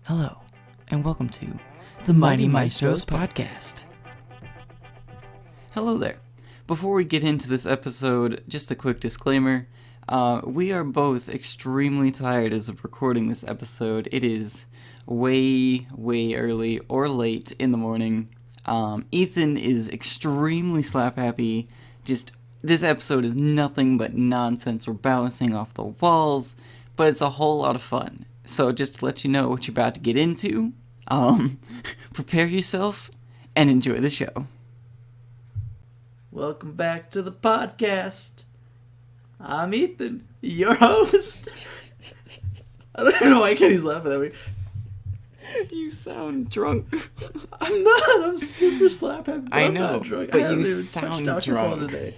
Hello, and welcome to the Mighty Maestros Podcast. Hello there. Before we get into this episode, just a quick disclaimer. We are both extremely tired as of recording this episode. It is way early or late in the morning. Ethan is extremely slap happy. This episode is nothing but nonsense. We're bouncing off the walls, but it's a whole lot of fun. So just to let you know what you're about to get into, prepare yourself and enjoy the show. Welcome back to the podcast. I'm Ethan, your host. I don't even know why Kenny's laughing at me. You sound drunk. I'm not. I'm super slap happy. I know, I'm not drunk. but I haven't you even sound touched your phone drunk. today.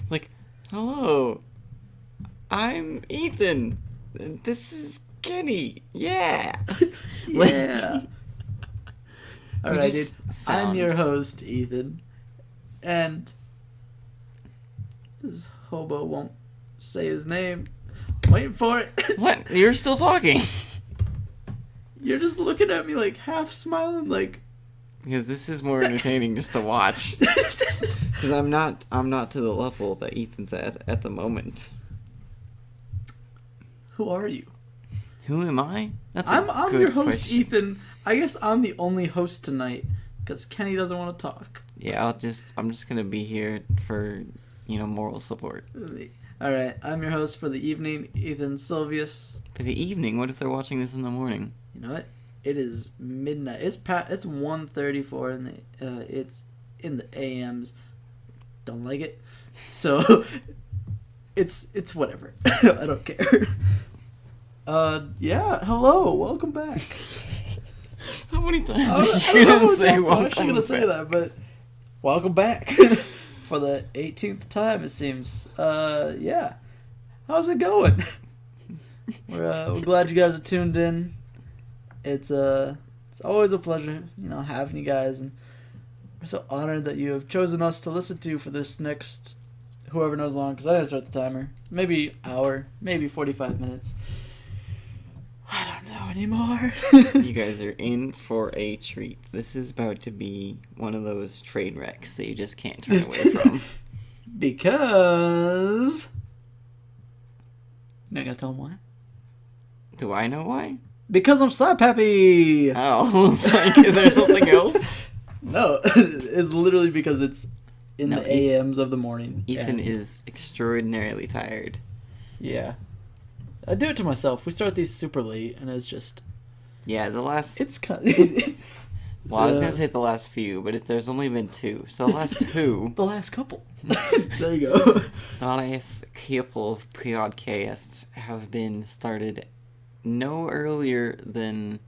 It's like, hello, I'm Ethan. This is Kenny. Yeah. Yeah. All right, dude. just I'm sound- your host, Ethan, and this hobo won't say his name. I'm waiting for it. What? You're still talking? You're just looking at me like half smiling, like. Because this is more entertaining just to watch. Because I'm not to the level that Ethan's at the moment. Who are you? Who am I? I'm good your host, question. Ethan. I guess I'm the only host tonight because Kenny doesn't want to talk. Yeah, I'm just gonna be here for, moral support. All right, I'm your host for the evening, Ethan Silvius. For the evening, what if they're watching this in the morning? You know what? It is midnight. It's 1:34 and it's in the AMs. Don't like it, so it's whatever. I don't care. Yeah. Hello, welcome back. How many times I are don't you know gonna what say I'm welcome actually gonna say back? that, but welcome back for the 18th time, it seems. Yeah. How's it going? We're glad you guys are tuned in. It's always a pleasure, having you guys, and we're so honored that you have chosen us to listen to for this next, whoever knows long, because I didn't start the timer. Maybe hour, maybe 45 minutes. I don't know anymore. You guys are in for a treat. This is about to be one of those train wrecks that you just can't turn away from. Because you're not gonna tell them why? Do I know why? Because I'm slap happy. Oh, it's like, is there something else? No, it's literally because it's in No, the AMs of the morning. Ethan and- is extraordinarily tired. Yeah. I do it to myself. We start these super late, and it's just... Yeah, the last... It's kind Well, I was going to say the last few, but there's only been two. So the last two... The last couple. There you go. The last couple of podcasts have been started no earlier than,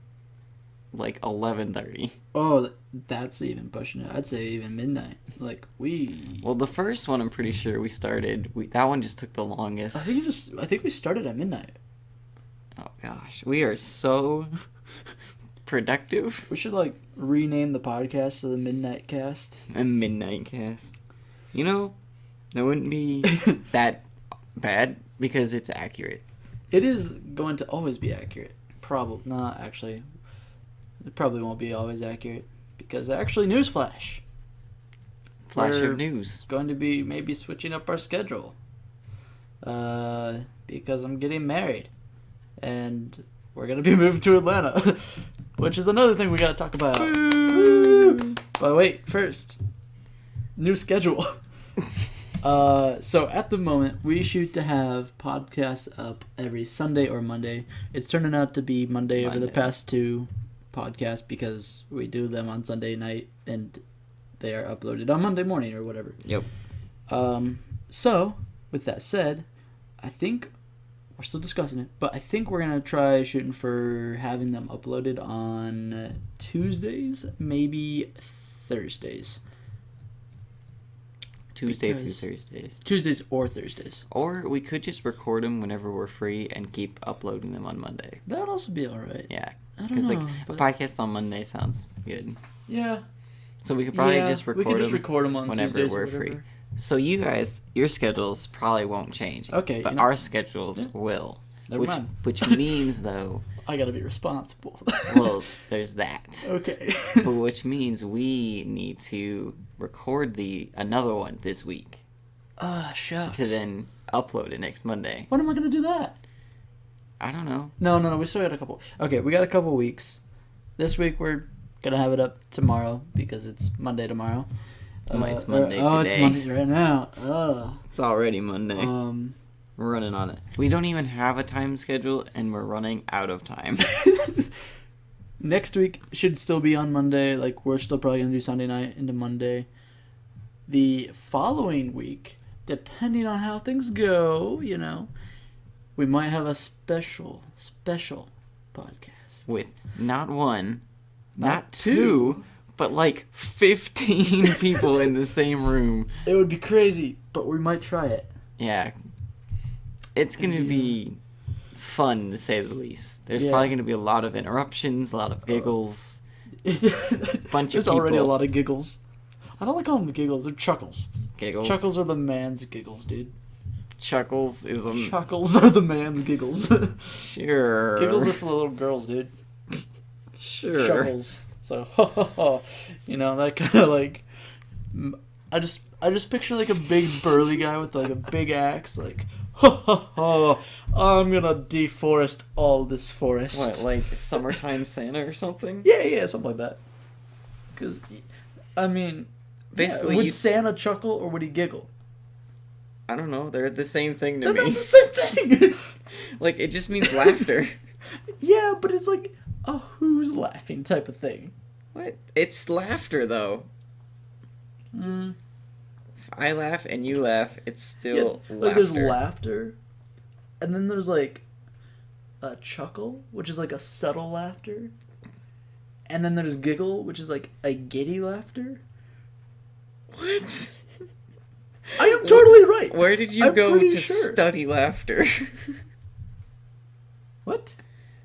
11:30. Oh, that's even pushing it. I'd say even midnight. Well, the first one I'm pretty sure we started. That one just took the longest. I think we started at midnight. Oh gosh, we are so productive. We should, rename the podcast to the Midnight Cast. A midnight cast. That wouldn't be that bad because it's accurate. It is going to always be accurate. Probably not, actually. It probably won't be always accurate. Because, actually, newsflash. Flash We're of news. going to be maybe switching up our schedule. Because I'm getting married. And we're going to be moving to Atlanta. Which is another thing we got to talk about. Woo! But wait, first. New schedule. So at the moment, we shoot to have podcasts up every Sunday or Monday. It's turning out to be Monday over the past two podcasts because we do them on Sunday night and they are uploaded on Monday morning or whatever. Yep. So, with that said, I think we're still discussing it, but I think we're going to try shooting for having them uploaded on Tuesdays, maybe Thursdays. Tuesday through Thursdays. Tuesdays or Thursdays. Or we could just record them whenever we're free and keep uploading them on Monday. That would also be alright. Yeah. I don't Because know. a podcast on Monday sounds good. Yeah. So we could probably just we could just record record them on whenever Tuesdays we're or whatever. free. So you guys, your schedules probably won't change. Okay, But you know- our schedules will. Never mind. Which means, though, I gotta be responsible. Well, there's that. Okay. But which means we need to record another one this week Shucks. to then upload it next Monday. When am I gonna do that? I don't know. No. We still got a couple. Okay, we got a couple weeks. This week we're gonna have it up tomorrow because it's Monday tomorrow. It's Monday Oh, today. it's Monday right now. Ugh. It's already Monday. We're running on it. We don't even have a time schedule, and we're running out of time. Next week should still be on Monday. Like, we're still probably gonna do Sunday night into Monday. The following week, depending on how things go, we might have a special podcast. With not one, not two, but like 15 people in the same room. It would be crazy, but we might try it. Yeah. It's going to be fun, to say the least. There's Yeah. probably going to be a lot of interruptions, a lot of giggles. Bunch of There's people. already a lot of giggles. I don't like calling them giggles. They're chuckles. Giggles. Chuckles are the man's giggles, dude. Chuckles is a... Chuckles are the man's giggles. Sure. Giggles are for the little girls, dude. Sure. Chuckles. So, that kind of like... I just picture like a big burly guy with like a big axe, like, I'm gonna deforest all this forest. What, like Summertime Santa or something? Yeah, something like that. Because, I mean, Basically, would Santa chuckle or would he giggle? I don't know. They're the same thing to They're me. not the same thing. Like, it just means laughter. Yeah, but it's like a who's laughing type of thing. What? It's laughter, though. Mm. If I laugh and you laugh, it's still laughter. Like there's laughter, and then there's like a chuckle, which is like a subtle laughter, and then there's giggle, which is like a giddy laughter. What? I am totally right. Where did you I'm go pretty to sure. study laughter? What?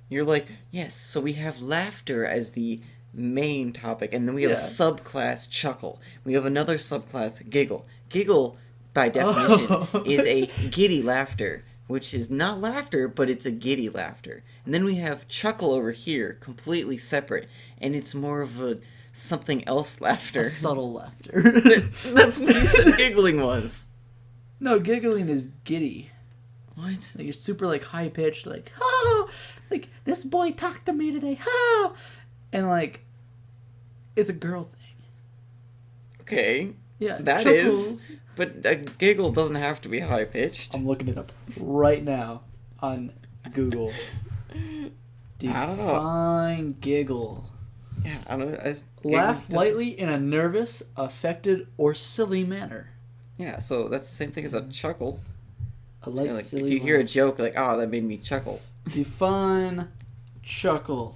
You're like, yes, so we have laughter as the main topic, and then we have a Yeah. subclass chuckle. We have another subclass giggle. Giggle, by definition, Oh. is a giddy laughter, which is not laughter, but it's a giddy laughter. And then we have chuckle over here, completely separate, and it's more of a something else laughter. A subtle laughter. That's what you said giggling was. No, giggling is giddy. What? Like you're super like high pitched, like like this boy talked to me today, and like it's a girl thing. Okay. Yeah, That chuckles. is, but a giggle doesn't have to be high pitched. I'm looking it up right now on Google. I don't know. Define giggle. Yeah, I don't know. Laugh giggle doesn't- lightly in a nervous, affected, or silly manner. Yeah, so that's the same thing as a chuckle. A light, Yeah, like if silly. you hear a laugh. joke, like, oh, that made me chuckle. Define chuckle.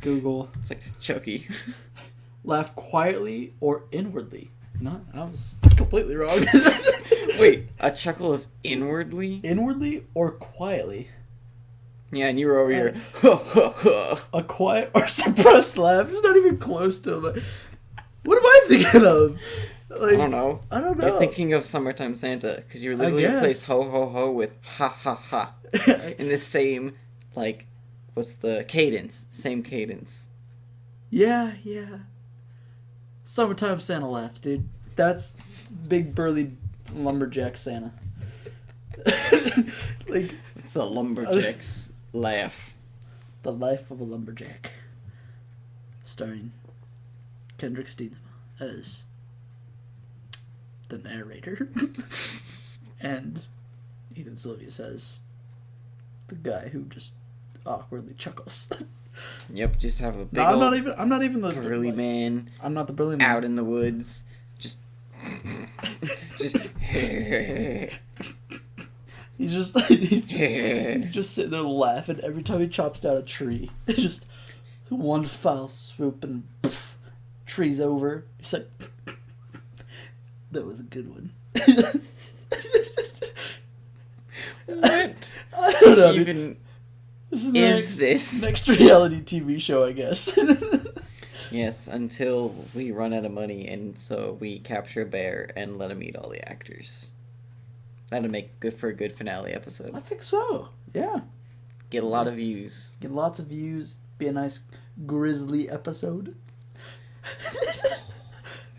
Google. It's like Chucky. Laugh quietly or inwardly. No, I was completely wrong. Wait, a chuckle is inwardly? Inwardly or quietly? Yeah, and you were over here. A quiet or suppressed laugh. It's not even close to it. What am I thinking of? Like, I don't know. I don't know. You're thinking of Summertime Santa, because you literally guess. replaced ho ho ho with ha ha ha. In the same, like, what's the cadence? Same cadence. Yeah. Summertime Santa laugh, dude. That's big burly lumberjack Santa. Like It's a lumberjack's laugh. The Life of a Lumberjack, starring Kendrick Steedman as the narrator, and Ethan Sylvius as the guy who just awkwardly chuckles. Yep, just have a big No, I'm old not even the burly like, man I'm not the burly man. out in the woods. Just he's just sitting there laughing every time he chops down a tree. Just one foul swoop and poof, tree's over. He's like, that was a good one. What I don't know. Dude. even This is the is this? next reality TV show, I guess. Yes, until we run out of money, and so we capture a bear and let him eat all the actors. That'd make good for a good finale episode. I think so. Yeah. Get a lot of views. Get lots of views. Be a nice grisly episode.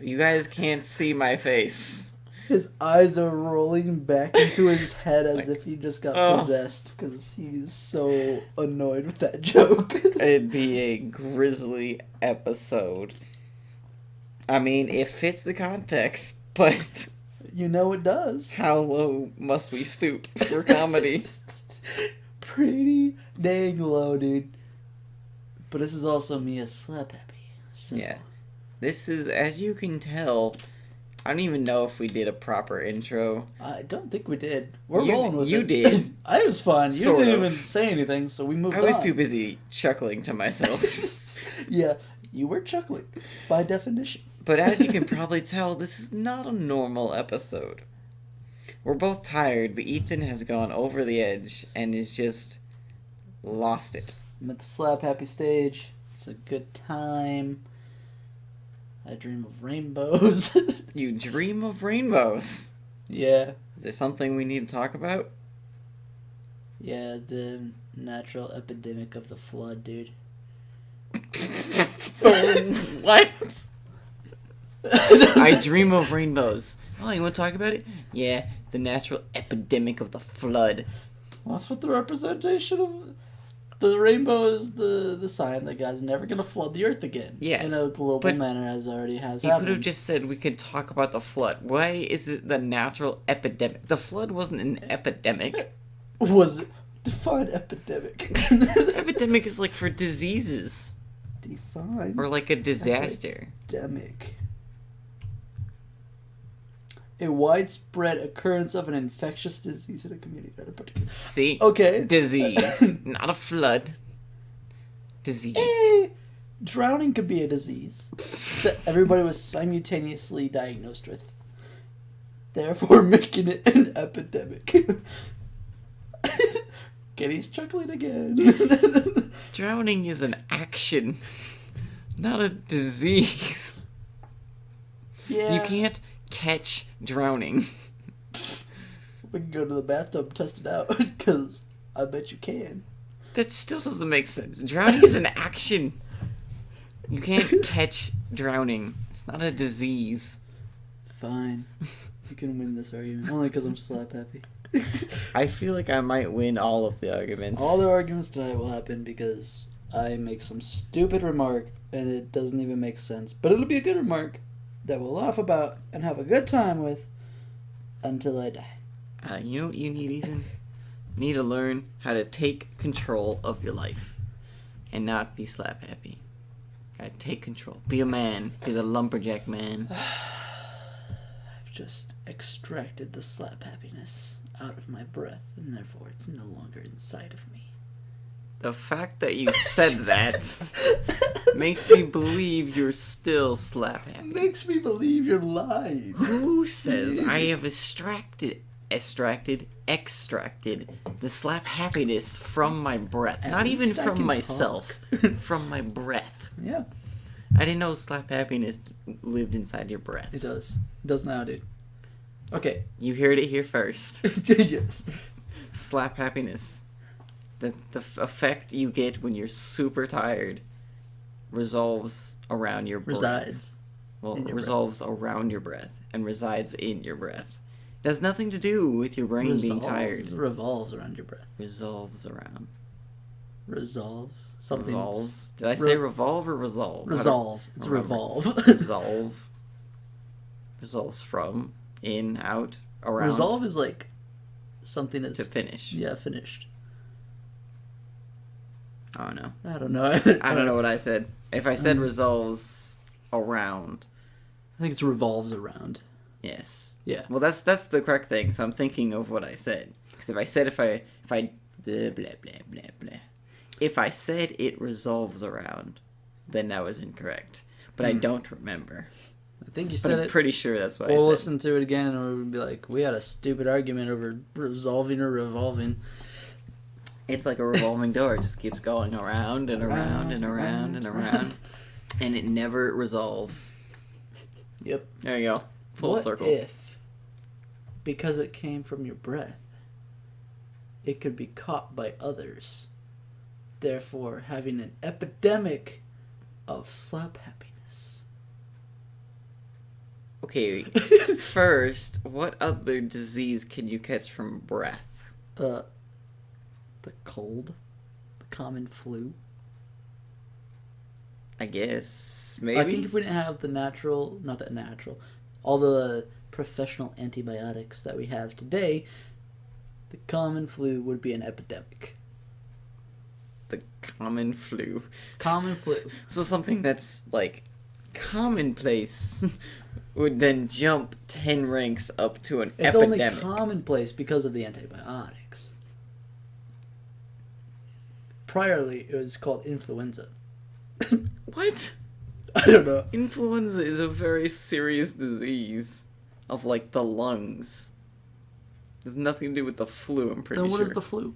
You guys can't see my face. His eyes are rolling back into his head as if he just got possessed because he's so annoyed with that joke. It'd be a grisly episode. I mean, it fits the context, but... You know it does. How low must we stoop for comedy? Pretty dang low, dude. But this is also me a slap happy. So. Yeah. This is, as you can tell... I don't even know if we did a proper intro. I don't think we did. We're rolling with it. You did. I was fine. You Sort didn't of. even say anything, so we moved on. I was too busy chuckling to myself. Yeah, you were chuckling, by definition. But as you can probably tell, this is not a normal episode. We're both tired, but Ethan has gone over the edge and is just lost it. I'm at the slap happy stage. It's a good time. I dream of rainbows. You dream of rainbows. Yeah. Is there something we need to talk about? Yeah, the natural epidemic of the flood, dude. What? I dream of rainbows. Oh, you want to talk about it? Yeah, the natural epidemic of the flood. Well, that's what the representation of the rainbow is. The sign that God's never gonna flood the earth again. Yes, in a global but manner, as already has You happened. could have just said we could talk about the flood. Why is it the natural epidemic? The flood wasn't an epidemic. Was it? Define epidemic. Epidemic is like for diseases. Define. Or like a disaster. Epidemic. A widespread occurrence of an infectious disease in a community at a particular. See? Okay. Disease. Not a flood. Disease. Drowning could be a disease that everybody was simultaneously diagnosed with. Therefore making it an epidemic. Kenny's chuckling again. Drowning is an action, not a disease. Yeah. You can't catch drowning. We can go to the bathtub, test it out, because I bet you can. That still doesn't make sense. Drowning is an action. You can't catch drowning. It's not a disease. Fine. You can win this argument. Only because I'm slap happy. I feel like I might win all of the arguments. All the arguments tonight will happen because I make some stupid remark and it doesn't even make sense. But it'll be a good remark that we'll laugh about and have a good time with until I die. You know what you need, Ethan? You need to learn how to take control of your life and not be slap happy. Gotta take control. Be a man. Be the lumberjack man. I've just extracted the slap happiness out of my breath, and therefore it's no longer inside of me. The fact that you said that makes me believe you're still slap happy. Makes me believe you're lying. Who says I have extracted the slap happiness from my breath? At Not even least I from can myself. From my breath. Yeah, I didn't know slap happiness lived inside your breath. it does. It does now, dude. Okay. You heard it here first. Yes. Slap happiness. The effect you get when you're super tired resolves around your breath. Resides. Well, in your resolves around your breath and resides in your breath. It has nothing to do with your brain being tired. Revolves around your breath. Resolves around. Resolves. Something. Revolves. Did I say revolve or resolve? Resolve. It's remember. revolve. Resolve. Resolves from, in, out, around. Resolve is like something that's To finish. Yeah, finished. I don't know. I don't know. I don't know what I said. If I said resolves around. I think it's revolves around. Yes. Yeah. Well, that's the correct thing. So I'm thinking of what I said. Because if I said if I blah blah blah blah blah, if I said it resolves around, then that was incorrect. But I don't remember. I think you But said I'm it. pretty sure that's what I We'll said. listen to it again and we'll be like, we had a stupid argument over resolving or revolving. It's like a revolving door. It just keeps going around and around and around and around, and it never resolves. Yep. There you go. Full What circle. if, because it came from your breath, it could be caught by others therefore having an epidemic of slap happiness. Okay, first, what other disease can you catch from breath? The cold, the common flu. I guess, maybe? I think if we didn't have all the professional antibiotics that we have today, the common flu would be an epidemic. The common flu. Common flu. So something that's, like, commonplace would then jump 10 ranks up to an It's epidemic. only commonplace because of the antibiotics. Priorly, it was called influenza. What? I don't know. Influenza is a very serious disease of, like, the lungs. There's nothing to do with the flu, I'm pretty Then sure. what is the flu?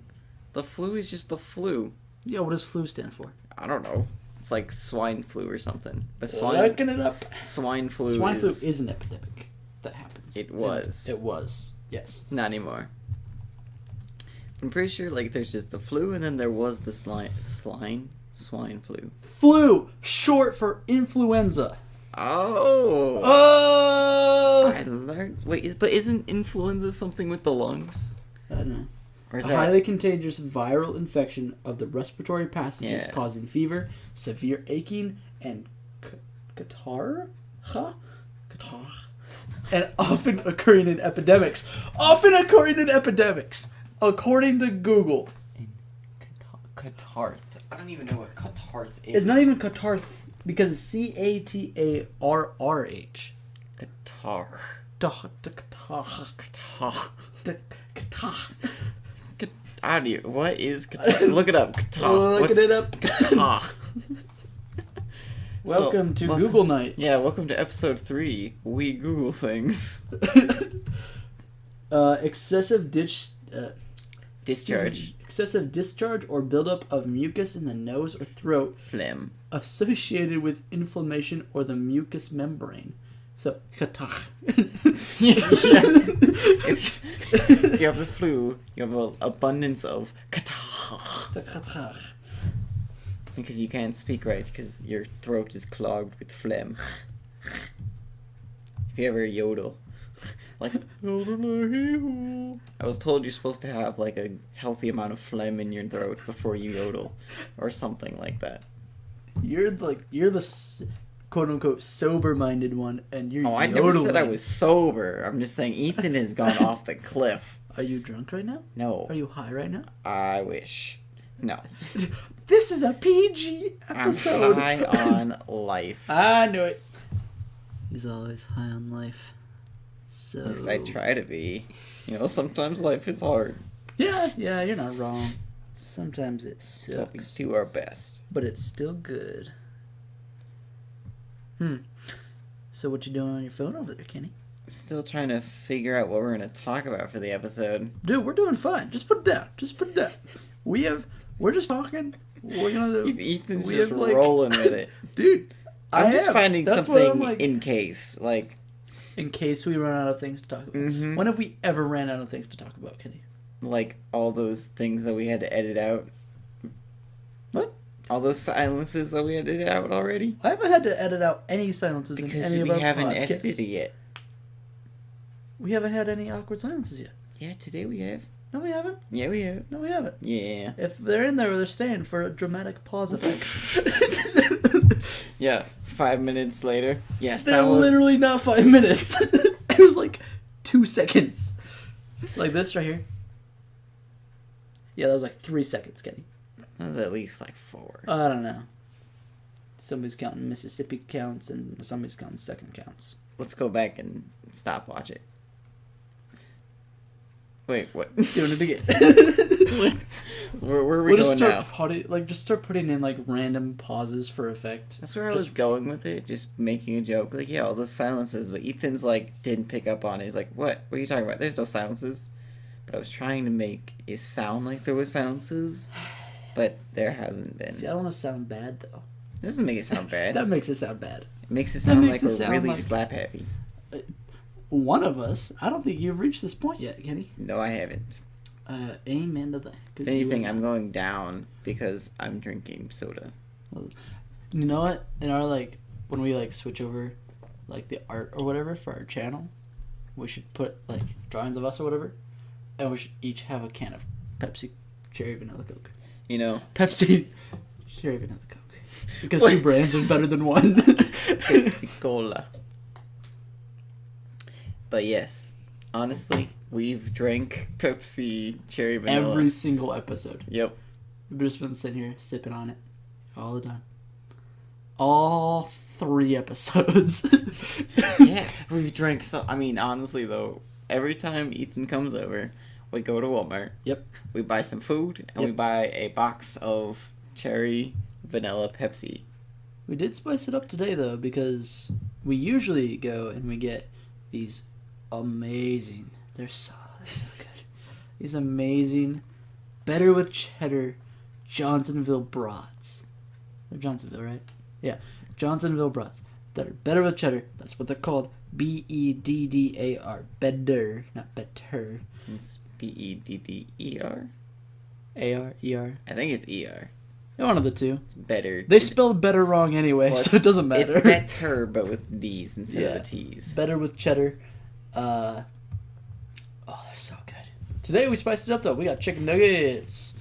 The flu is just the flu. Yeah, what does flu stand for? I don't know. It's like swine flu or something. But Looking it up. swine flu Swine flu is... is an epidemic that happens. It was. It was, yes. Not anymore. I'm pretty sure, like, there's just the flu, and then there was the swine flu. Flu, short for influenza. Oh! Oh! I learned... Wait, but isn't influenza something with the lungs? I don't know. Or is A that... highly contagious viral infection of the respiratory passages Yeah. causing fever, severe aching, and catarrh? Catarrh. And often occurring in epidemics. According to Google. Catarrh. I don't even know what catarrh is. It's not even catarrh because it's Catarrh. Catarrh. Catarrh. How do you... What is catarrh? Look it up. Catarrh. Look it up. Catarrh. Welcome to Google Night. Yeah, welcome to episode 3. We Google things. Excessive Discharge. Excessive discharge or buildup of mucus in the nose or throat Phlegm. associated with inflammation or the mucous membrane. So, catarrh. If you have the flu, you have an abundance of catarrh. Because you can't speak right, because your throat is clogged with phlegm. If you ever yodel. Like, I was told you're supposed to have, like, a healthy amount of phlegm in your throat before you yodel. Or something like that. You're the quote-unquote sober-minded one, and you're I yodeling. never said I was sober. I'm just saying Ethan has gone off the cliff. Are you drunk right now? No. Are you high right now? I wish. No. This is a PG episode. I'm high on life. I knew it. He's always high on life. So... At least I try to be. You know, sometimes life is hard. Yeah, you're not wrong. Sometimes it But we sucks. do our best. But it's still good. So what you doing on your phone over there, Kenny? I'm still trying to figure out what we're going to talk about for the episode. Dude, we're doing fine. Just put it down. We're just talking. We're gonna do. Ethan's we just have, like- rolling with it. Dude, I'm just finding That's what I'm something like. in case. Like, In case we run out of things to talk about. Mhm. When have we ever ran out of things to talk about, Kenny? like all those things that we had to edit out. What? All those silences that we had to edit out already. I haven't had to edit out any silences in Because any of we our haven't podcasts. edited it yet. We haven't had any awkward silences yet. Yeah, today we have. No, we haven't. Yeah, we have. No, we haven't. Yeah. If they're in there, they're staying for a dramatic pause effect. Yeah, 5 minutes later. Yes, They're that was... literally not 5 minutes. It was like 2 seconds. Like this right here. Yeah, that was like 3 seconds, Kenny. That was at least like 4. I don't know. Somebody's counting Mississippi counts and somebody's counting second counts. Let's go back and stopwatch it. Wait, what? Doing it again. So where are we We'll just going start now? just start putting in like random pauses for effect. That's where I was going with it, just making a joke. Like, yeah, all those silences, but Ethan's like, didn't pick up on it. He's like, what? What are you talking about? There's no silences. But I was trying to make it sound like there was silences, but there hasn't been. See, I don't want to sound bad though. It doesn't make it sound bad. That makes it sound bad. It makes it sound makes like it we're sound really like- slap happy. One of us. I don't think you've reached this point yet, Kenny. No, I haven't. Amen to that. If anything, I'm going down because I'm drinking soda. You know what? In our when we switch over, the art or whatever for our channel, we should put drawings of us or whatever, and we should each have a can of Pepsi, cherry, vanilla Coke. Pepsi, cherry, vanilla Coke. Because two brands are better than one. Pepsi Cola. But yes, honestly, we've drank Pepsi cherry vanilla every single episode. Yep. We've just been sitting here sipping on it all the time. All 3 episodes. Yeah, we've drank honestly though, every time Ethan comes over, we go to Walmart. Yep. We buy some food and we buy a box of cherry vanilla Pepsi. We did spice it up today though, because we usually go and we get these amazing, they're so good, these amazing, better with cheddar Johnsonville brats. They're Johnsonville, right? Yeah, Johnsonville brats. That are better with cheddar. That's what they're called. Beddar. Better, not better. It's Bedder. A-R-E-R. I think it's E-R. One of the two. It's better. They spelled better wrong anyway, so it doesn't matter. It's better, but with D's instead of the T's. Better with cheddar. Oh, they're so good. Today we spiced it up though. We got chicken nuggets.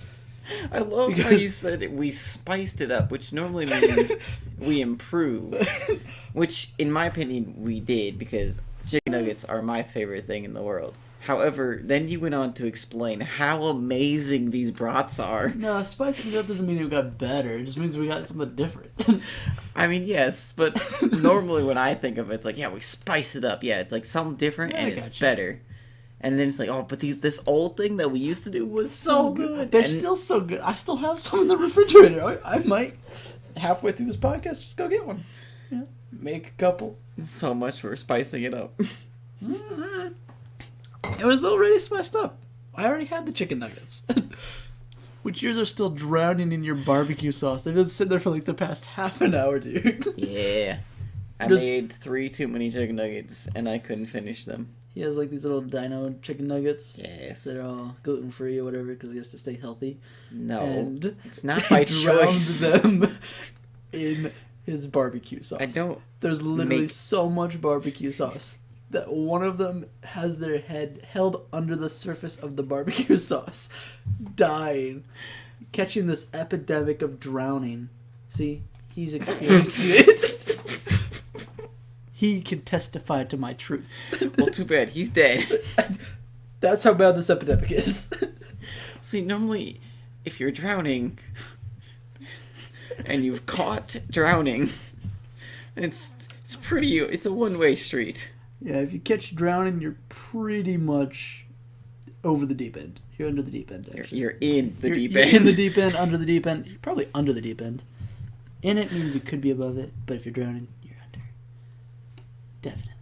I love how you said we spiced it up, which normally means we improved. Which, in my opinion, we did, because chicken nuggets are my favorite thing in the world. However, then you went on to explain how amazing these brats are. No, spicing it up doesn't mean it got better. It just means we got something different. I mean, yes, but normally when I think of it, it's like, yeah, we spice it up. Yeah, it's like something different and it's better. And then it's like, oh, but this old thing that we used to do was so good. They're still so good. I still have some in the refrigerator. I might, halfway through this podcast, just go get one. Yeah, make a couple. So much for spicing it up. Mm-hmm. It was already spiced up. I already had the chicken nuggets. Which yours are still drowning in your barbecue sauce. They've been sitting there for the past half an hour, dude. Yeah. I made 3 too many chicken nuggets, and I couldn't finish them. He has these little dino chicken nuggets. Yes. They're all gluten-free or whatever because he has to stay healthy. No, and it's not by choice. Them in his barbecue sauce. There's literally so much barbecue sauce that one of them has their head held under the surface of the barbecue sauce, dying, catching this epidemic of drowning. See, he's experiencing it. He can testify to my truth. Well, too bad. He's dead. That's how bad this epidemic is. See, normally, if you're drowning, and you've caught drowning, it's a one-way street. Yeah, if you catch drowning, you're pretty much over the deep end. You're under the deep end, actually. You're in the deep end. You're in the deep end, under the deep end. You're probably under the deep end. In it means you could be above it, but if you're drowning, you're under. Definitely.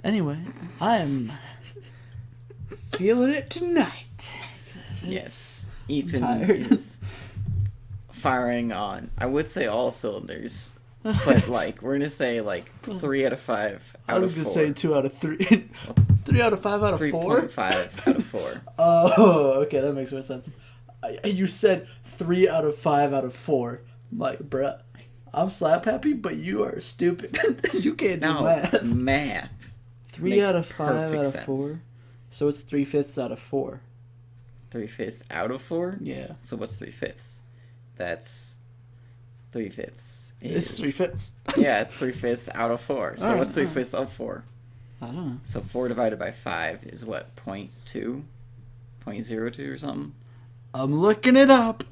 Anyway, I'm feeling it tonight. Yes. Ethan is firing on, I would say, all cylinders. But, we're going to say, 3 out of 5 out of 4. I was going to say 2 out of 3. 3 out of 5 out of 4? 3.5 out of 4. Oh, okay, that makes more sense. You said 3 out of 5 out of 4. I'm like, bruh, I'm slap happy, but you are stupid. You can't do math. 3 out of 5 out of 4? So it's 3/5 out of 4. 3/5 out of 4? Yeah. So what's 3/5? That's 3/5. It's 3/5. Yeah, it's 3/5 out of 4. So what's 3/5 of 4? I don't know. So 4 divided by 5 is what, 0.2? 0.02 or something? I'm looking it up.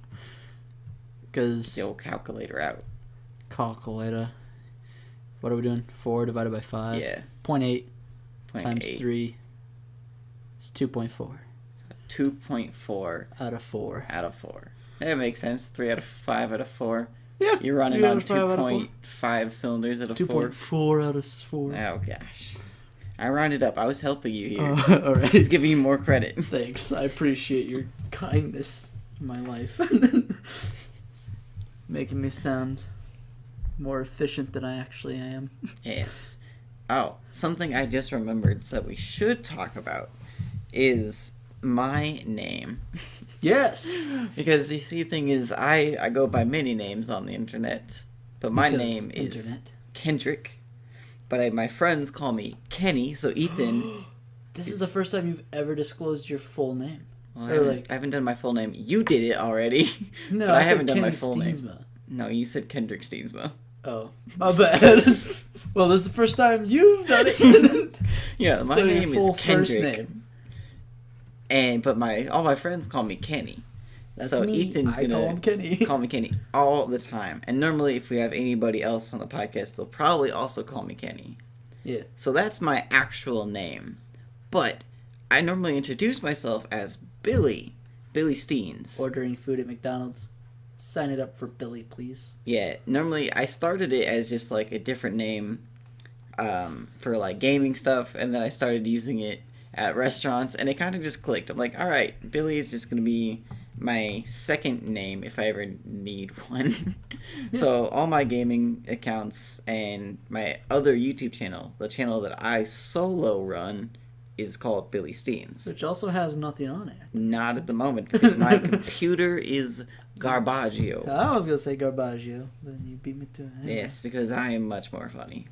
Because... The old calculator out. Calculator. What are we doing? 4 divided by 5? Yeah. 0.8 times 3 is 2.4. So 2.4 out of 4. Out of 4. That makes sense. 3 out of 5 out of 4. Yeah. You're running on 2.5 cylinders out of 4. 2.4 out of 4. Oh, gosh. I rounded up. I was helping you here. All right. I was giving you more credit. Thanks. I appreciate your kindness in my life. Making me sound more efficient than I actually am. Yes. Oh, something I just remembered that we should talk about is my name. Yes. Because you see, the thing is, I go by many names on the internet, but my Because name is internet. Kendrick. But my friends call me Kenny, so Ethan. This is the first time you've ever disclosed your full name. Well, Or I haven't done my full name. You did it already. No, but I said haven't done Kenny my full Steensma. name. No, you said Kendrick Steensma. Oh, my bad. Well, this is the first time you've done it. Yeah, my So your name full is Kendrick. first name. But all my friends call me Kenny. That's so me. Ethan's I gonna call him Kenny. call me Kenny all the time. And normally, if we have anybody else on the podcast, they'll probably also call me Kenny. Yeah. So that's my actual name. But I normally introduce myself as Billy Steens. Ordering food at McDonald's. Sign it up for Billy, please. Yeah, normally I started it as just like a different name for like gaming stuff, and then I started using it at restaurants, and it kind of just clicked. I'm like, all right, Billy is just gonna be my second name if I ever need one. So all my gaming accounts and my other YouTube channel, the channel that I solo run, is called Billy Steens. Which also has nothing on it. Not at the moment, because my computer is Garbaggio. I was going to say Garbaggio, but you beat me to it. Anyway. Yes, because I am much more funny.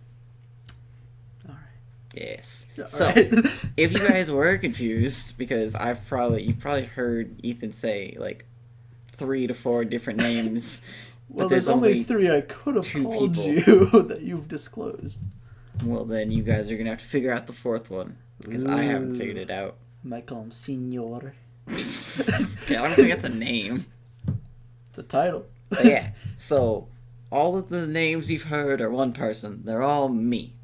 Alright. Yes. All So, right. if you guys were confused, because you've probably heard Ethan say like 3 to 4 different names. Well, but there's only 3 I could have 2 called people. you that you've disclosed. Well, then you guys are gonna have to figure out the 4th one, because I haven't figured it out. I might call him Signor. Yeah, I don't think that's a name. It's a title. But yeah. So, all of the names you've heard are one person. They're all me.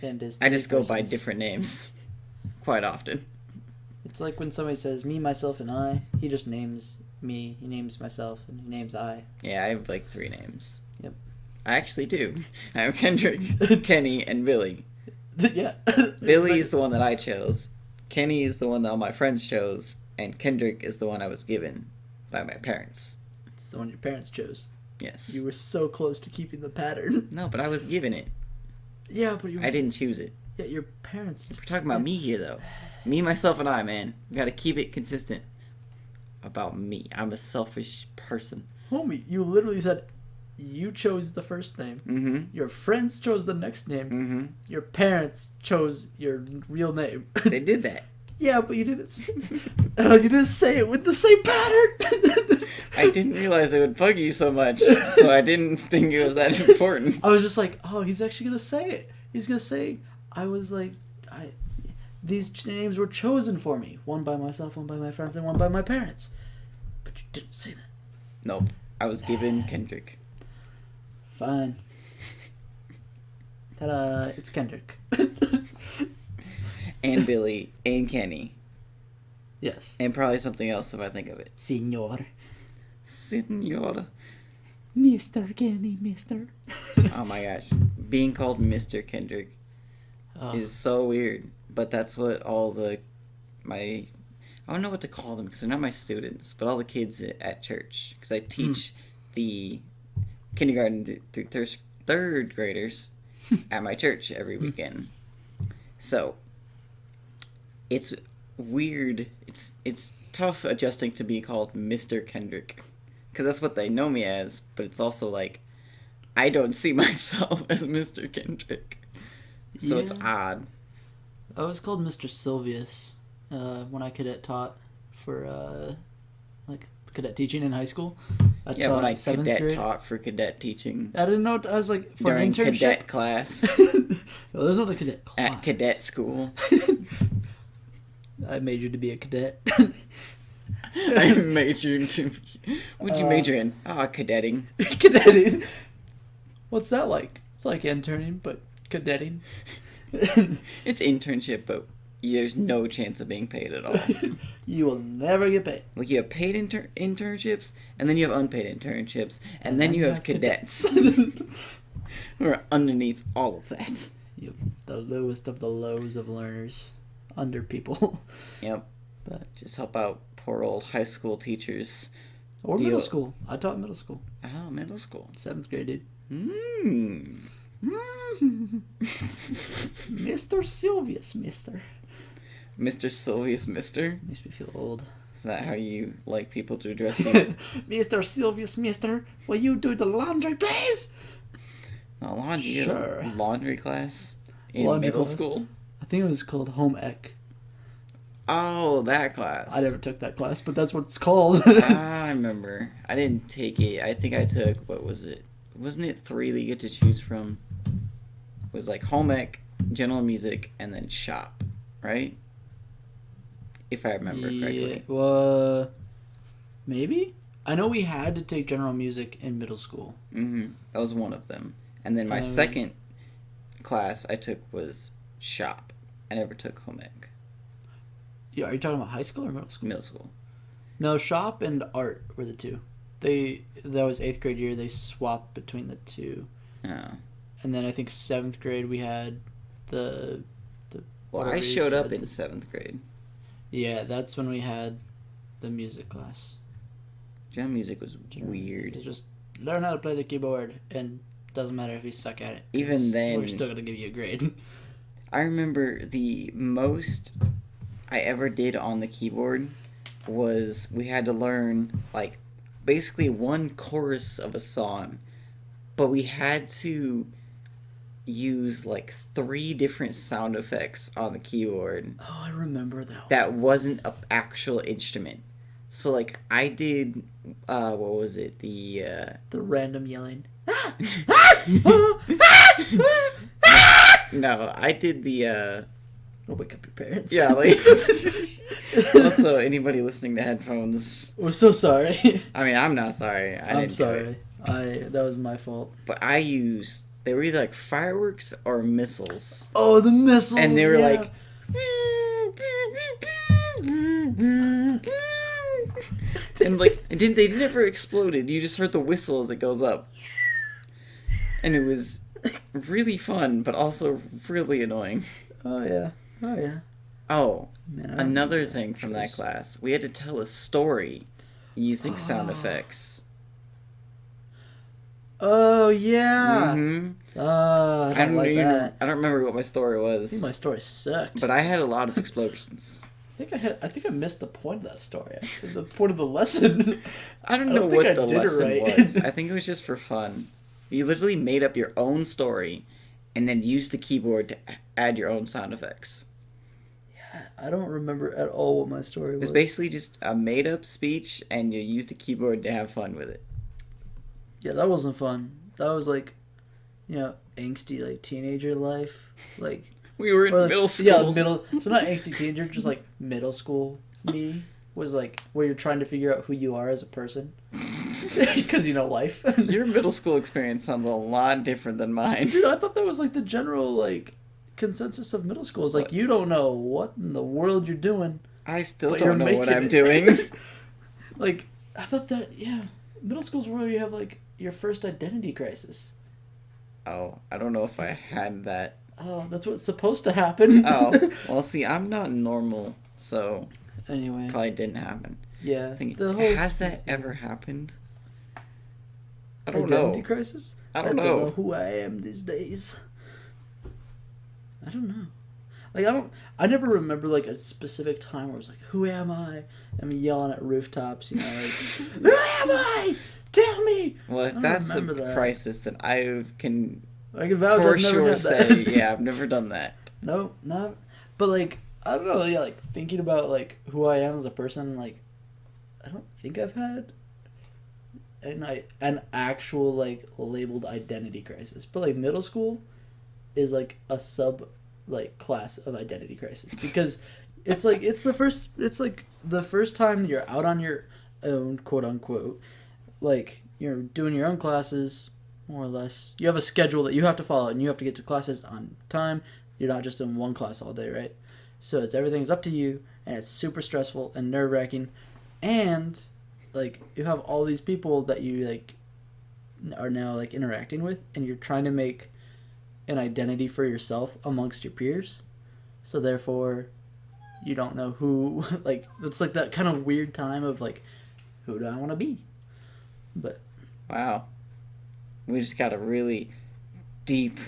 And his I just go by persons. different names quite often. It's like when somebody says me, myself, and I. He just names me, he names myself, and he names I. Yeah, I have like 3 names. Yep. I actually do. I have Kendrick, Kenny, and Billy. Yeah. Billy is the one that I chose. Kenny is the one that all my friends chose. And Kendrick is the one I was given by my parents. It's the one your parents chose. Yes. You were so close to keeping the pattern. No, but I was given it. Yeah, but you. I didn't choose it. Yeah, your parents. We're talking about me here, though. Me, myself, and I, man. We gotta keep it consistent. About me. I'm a selfish person. Homie, you literally said you chose the first name. Mm-hmm. Your friends chose the next name. Mm-hmm. Your parents chose your real name. They did that. Yeah, but you didn't say it with the same pattern. I didn't realize it would bug you so much, so I didn't think it was that important. I was just like, oh, he's actually gonna say it. He's gonna say, these names were chosen for me. One by myself, one by my friends, and one by my parents. But you didn't say that. Nope. I was given Kendrick. Fine. Ta-da! It's Kendrick. And Billy. And Kenny. Yes. And probably something else if I think of it. Senor. Senora. Mr. Kenny, Mr. Oh my gosh. Being called Mr. Kendrick is so weird. But that's what all I don't know what to call them because they're not my students, but all the kids at church. Because I teach the kindergarten through third graders at my church every weekend. So, it's weird. It's tough adjusting to be called Mr. Kendrick. Because that's what they know me as, but it's also like, I don't see myself as Mr. Kendrick. So it's odd. I was called Mr. Silvius when I cadet taught for cadet teaching in high school. I Yeah, taught when I seventh cadet grade. taught for cadet teaching. I didn't know. I was like for During an internship. cadet class. Well, there's not a cadet class. At cadet school. I majored to be a cadet. I majored to be... What'd you major in? Cadetting. Cadetting. What's that like? It's like interning, but cadetting. It's internship, but there's no chance of being paid at all. You will never get paid. Like, you have paid internships, and then you have unpaid internships, and then you have cadets. Who are underneath all of that. Yep, the lowest of the lows of learners. Under people. Yep. But just help out poor old high school teachers. Or middle school. I taught middle school. Oh, middle school. 7th grade, dude. Mr. Mr. Silvius, mister. Mr. Sylvius Mister? Makes me feel old. Is that how you like people to address you? Mr. Sylvius Mister, will you do the laundry, please? Laundry, Sure. Laundry class in Laundry middle class? school? I think it was called home ec. Oh, that class. I never took that class, but that's what it's called. I remember. I didn't take it. I think I took, what was it? Wasn't it 3 that you get to choose from? It was like home ec, general music, and then shop, right? If I remember correctly. Well, maybe? I know we had to take general music in middle school. Mm-hmm. That was one of them. And then my second class I took was shop. I never took home ec. Yeah, are you talking about high school or middle school? Middle school. No, shop and art were the two. That was 8th grade year. They swapped between the two. Oh. And then I think 7th grade we had the Well, I showed up in 7th grade. Yeah, that's when we had the music class. General music was weird. It's just learn how to play the keyboard, and doesn't matter if you suck at it. Even then, we're still gonna give you a grade. I remember the most I ever did on the keyboard was we had to learn like basically one chorus of a song, but we had to use like 3 different sound effects on the keyboard. Oh, I remember that one. That wasn't an actual instrument. So like I did what was it? The random yelling. No, I did the I'll wake up your parents. yeah, like also anybody listening to headphones. We're so sorry. I mean, I'm not sorry. I'm sorry. That was my fault. But I used, they were either like fireworks or missiles. Oh, the missiles. And they were like and like they never exploded. You just heard the whistle as it goes up. And it was really fun, but also really annoying. Oh yeah. Oh yeah. Oh, Man, another thing from that class. We had to tell a story using sound effects. Oh yeah. Mm-hmm. I don't like that. I don't remember what my story I was. think my story sucked. But I had a lot of explosions. I think I missed the point of that story. Actually. The point of the lesson. I don't know what the lesson right. was. I think it was just for fun. You literally made up your own story and then used the keyboard to add your own sound effects. Yeah, I don't remember at all what my story was. It was basically just a made-up speech, and you used a keyboard to have fun with it. Yeah, that wasn't fun. That was like, angsty like teenager life. Like We were in middle school. Yeah, so not angsty teenager, just like middle school me was like where you're trying to figure out who you are as a person. Because life. Your middle school experience sounds a lot different than mine. Dude, I thought that was like the general like consensus of middle school. It's like you don't know what in the world you're doing. I still don't know what I'm doing. Like I thought that middle school's where you have like your first identity crisis. Oh, I don't know if I had that. Oh, that's what's supposed to happen. Oh, well, see, I'm not normal, so anyway, probably didn't happen. Yeah, Has that ever happened? I don't know. Identity crisis? I don't know who I am these days. I don't know. Like I never remember like a specific time where I was like, "Who am I?" I'm yelling at rooftops, like, "Who am I? Tell me!" Well, if that's a crisis, then I can vouch for I've never sure had say, that. yeah, I've never done that. No, not. But like, I don't know. Yeah, like thinking about like who I am as a person, like, I don't think I've had an actual like labeled identity crisis. But like middle school is like a sub like class of identity crisis because it's like it's the first time you're out on your own, quote unquote. Like you're doing your own classes, more or less. You have a schedule that you have to follow, and you have to get to classes on time. You're not just in one class all day, right? So everything's up to you, and it's super stressful and nerve-wracking, and like you have all these people that you like are now like interacting with, and you're trying to make an identity for yourself amongst your peers. So therefore, you don't know who. Like it's like that kind of weird time of like, who do I want to be? But wow, we just got a really deep.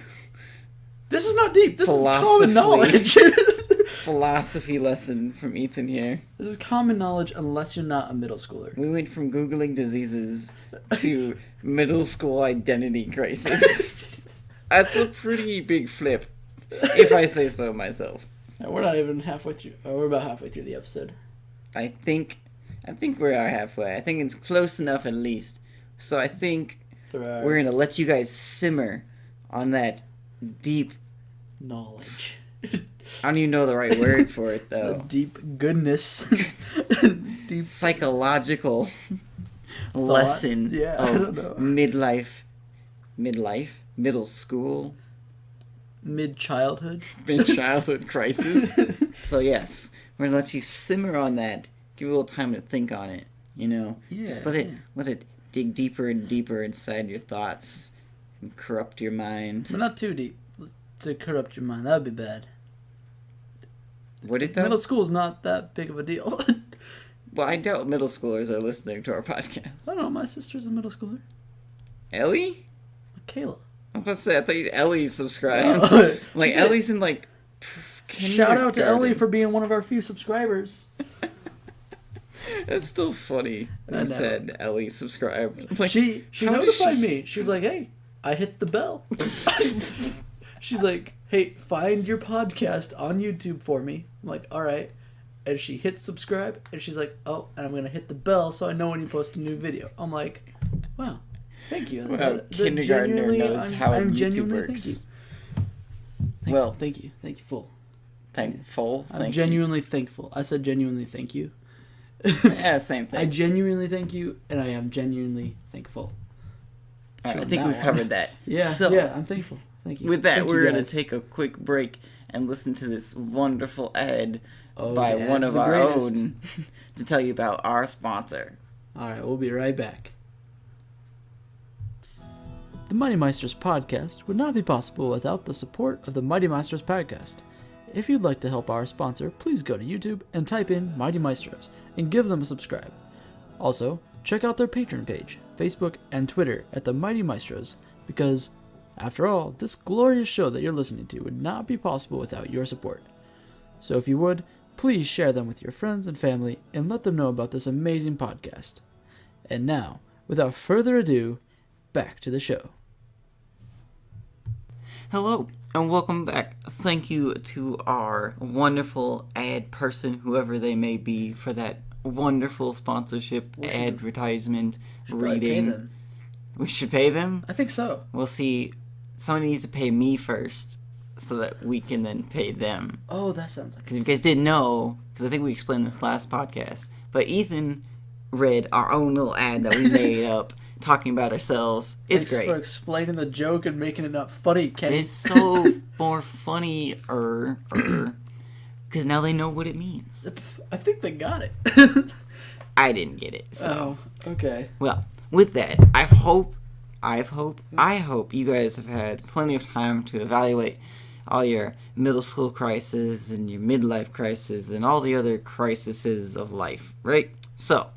This is not deep. This is common knowledge. philosophy lesson from Ethan here. This is common knowledge unless you're not a middle schooler. We went from Googling diseases to middle school identity crisis. That's a pretty big flip, if I say so myself. We're not even halfway through. We're about halfway through the episode. I think we are halfway. I think it's close enough at least. So I think we're going to let you guys simmer on that deep knowledge. I don't even know the right word for it, though. The deep goodness. Deep psychological lesson of midlife, middle school, mid-childhood crisis. So yes, we're gonna let you simmer on that. Give it a little time to think on it. Just let it dig deeper and deeper inside your thoughts and corrupt your mind. But not too deep to corrupt your mind. That would be bad. Would it though? Middle school's not that big of a deal. Well, I doubt middle schoolers are listening to our podcast. I don't know. My sister's a middle schooler. Ellie? Kayla. I'm about to say, I thought Ellie subscribed. Ellie's in shout out to Ellie for being one of our few subscribers. That's still funny. You said Ellie subscribed. She notified me. She was like, "Hey, I hit the bell." She's like, "Hey, find your podcast on YouTube for me." I'm like, "All right." And she hits subscribe, and she's like, "Oh, and I'm gonna hit the bell so I know when you post a new video." I'm like, "Wow, thank you." Well, kindergartner knows how YouTube works. Thank you. Thankful. I'm genuinely thankful. I said genuinely thank you. Yeah, same thing. I genuinely thank you, and I am genuinely thankful. All right, I think we've covered that. Yeah, I'm thankful. Thank you. With that, we're going to take a quick break and listen to this wonderful ad by one of our own to tell you about our sponsor. All right, we'll be right back. The Mighty Meisters podcast would not be possible without the support of the Mighty Meisters podcast. If you'd like to help our sponsor, please go to YouTube and type in Mighty Maestros and give them a subscribe. Also, check out their Patreon page, Facebook, and Twitter at the Mighty Maestros, because, after all, this glorious show that you're listening to would not be possible without your support. So if you would, please share them with your friends and family and let them know about this amazing podcast. And now, without further ado, back to the show. Hello, and welcome back. Thank you to our wonderful ad person, whoever they may be, for that wonderful sponsorship, advertisement, reading. We should pay them? I think so. We'll see. Someone needs to pay me first, so that we can then pay them. Oh, that sounds like... Because if you guys didn't know, because I think we explained this last podcast, but Ethan read our own little ad that we made up, talking about ourselves. It's great. Thanks for explaining the joke and making it not funny, Kenny. It's so more funnier, because now they know what it means. I think they got it. I didn't get it, so... Oh, okay. Well, with that, I hope you guys have had plenty of time to evaluate all your middle school crises and your midlife crisis and all the other crises of life, right? So,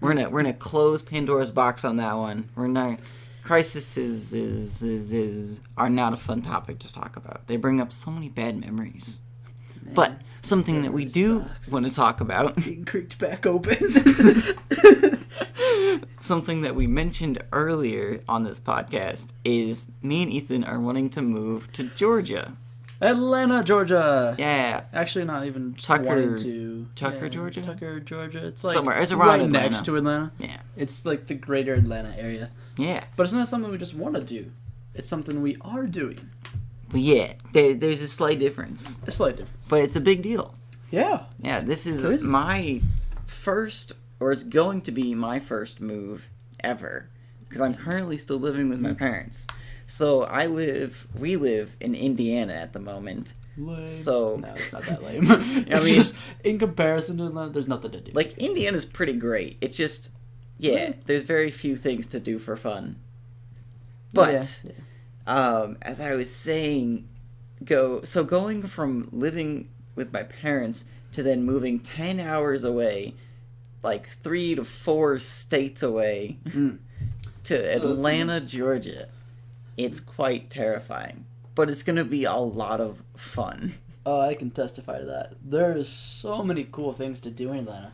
we're gonna close Pandora's box on that one. Crises are not a fun topic to talk about. They bring up so many bad memories. Man, but something that we do want to talk about, being creaked back open. Something that we mentioned earlier on this podcast is me and Ethan are wanting to move to Georgia. Atlanta, Georgia. Yeah. Actually, not even Tucker, Georgia? Tucker, Georgia. It's like somewhere. It's around Atlanta. Next to Atlanta. Yeah. It's like the greater Atlanta area. Yeah. But it's not something we just want to do. It's something we are doing. But yeah, there's a slight difference. But it's a big deal. Yeah. Yeah, this is my first, or it's going to be my first move ever. Because I'm currently still living with my parents. So we live in Indiana at the moment. Lame. So no, it's not that lame. Just, in comparison to Atlanta, there's nothing to do. Like, Indiana's pretty great. It's just, there's very few things to do for fun. But, as I was saying, going from living with my parents to then moving 10 hours away, like 3 to 4 states away, to Atlanta, Georgia. It's quite terrifying, but it's going to be a lot of fun. Oh, I can testify to that. There's so many cool things to do in Atlanta.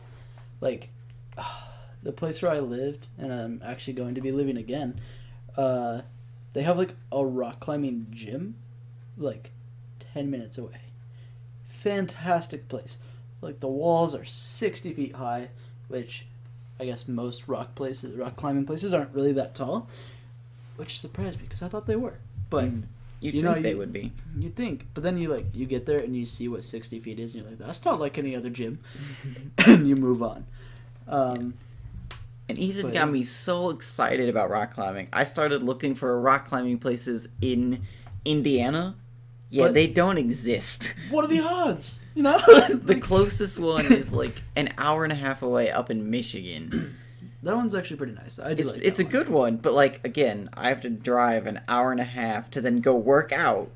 Like, the place where I lived, and I'm actually going to be living again, they have like a rock climbing gym, like 10 minutes away. Fantastic place. Like the walls are 60 feet high, which I guess most rock climbing places aren't really that tall, which surprised me because I thought they were. But You'd think they would be. You'd think, but then you get there and you see what 60 feet is, and you're like, that's not like any other gym, and you move on. And Ethan got me so excited about rock climbing. I started looking for rock climbing places in Indiana. Yeah, they don't exist. What are the odds? You know, the closest one is like an hour and a half away up in Michigan. That one's actually pretty nice. It's a good one, but like again, I have to drive an hour and a half to then go work out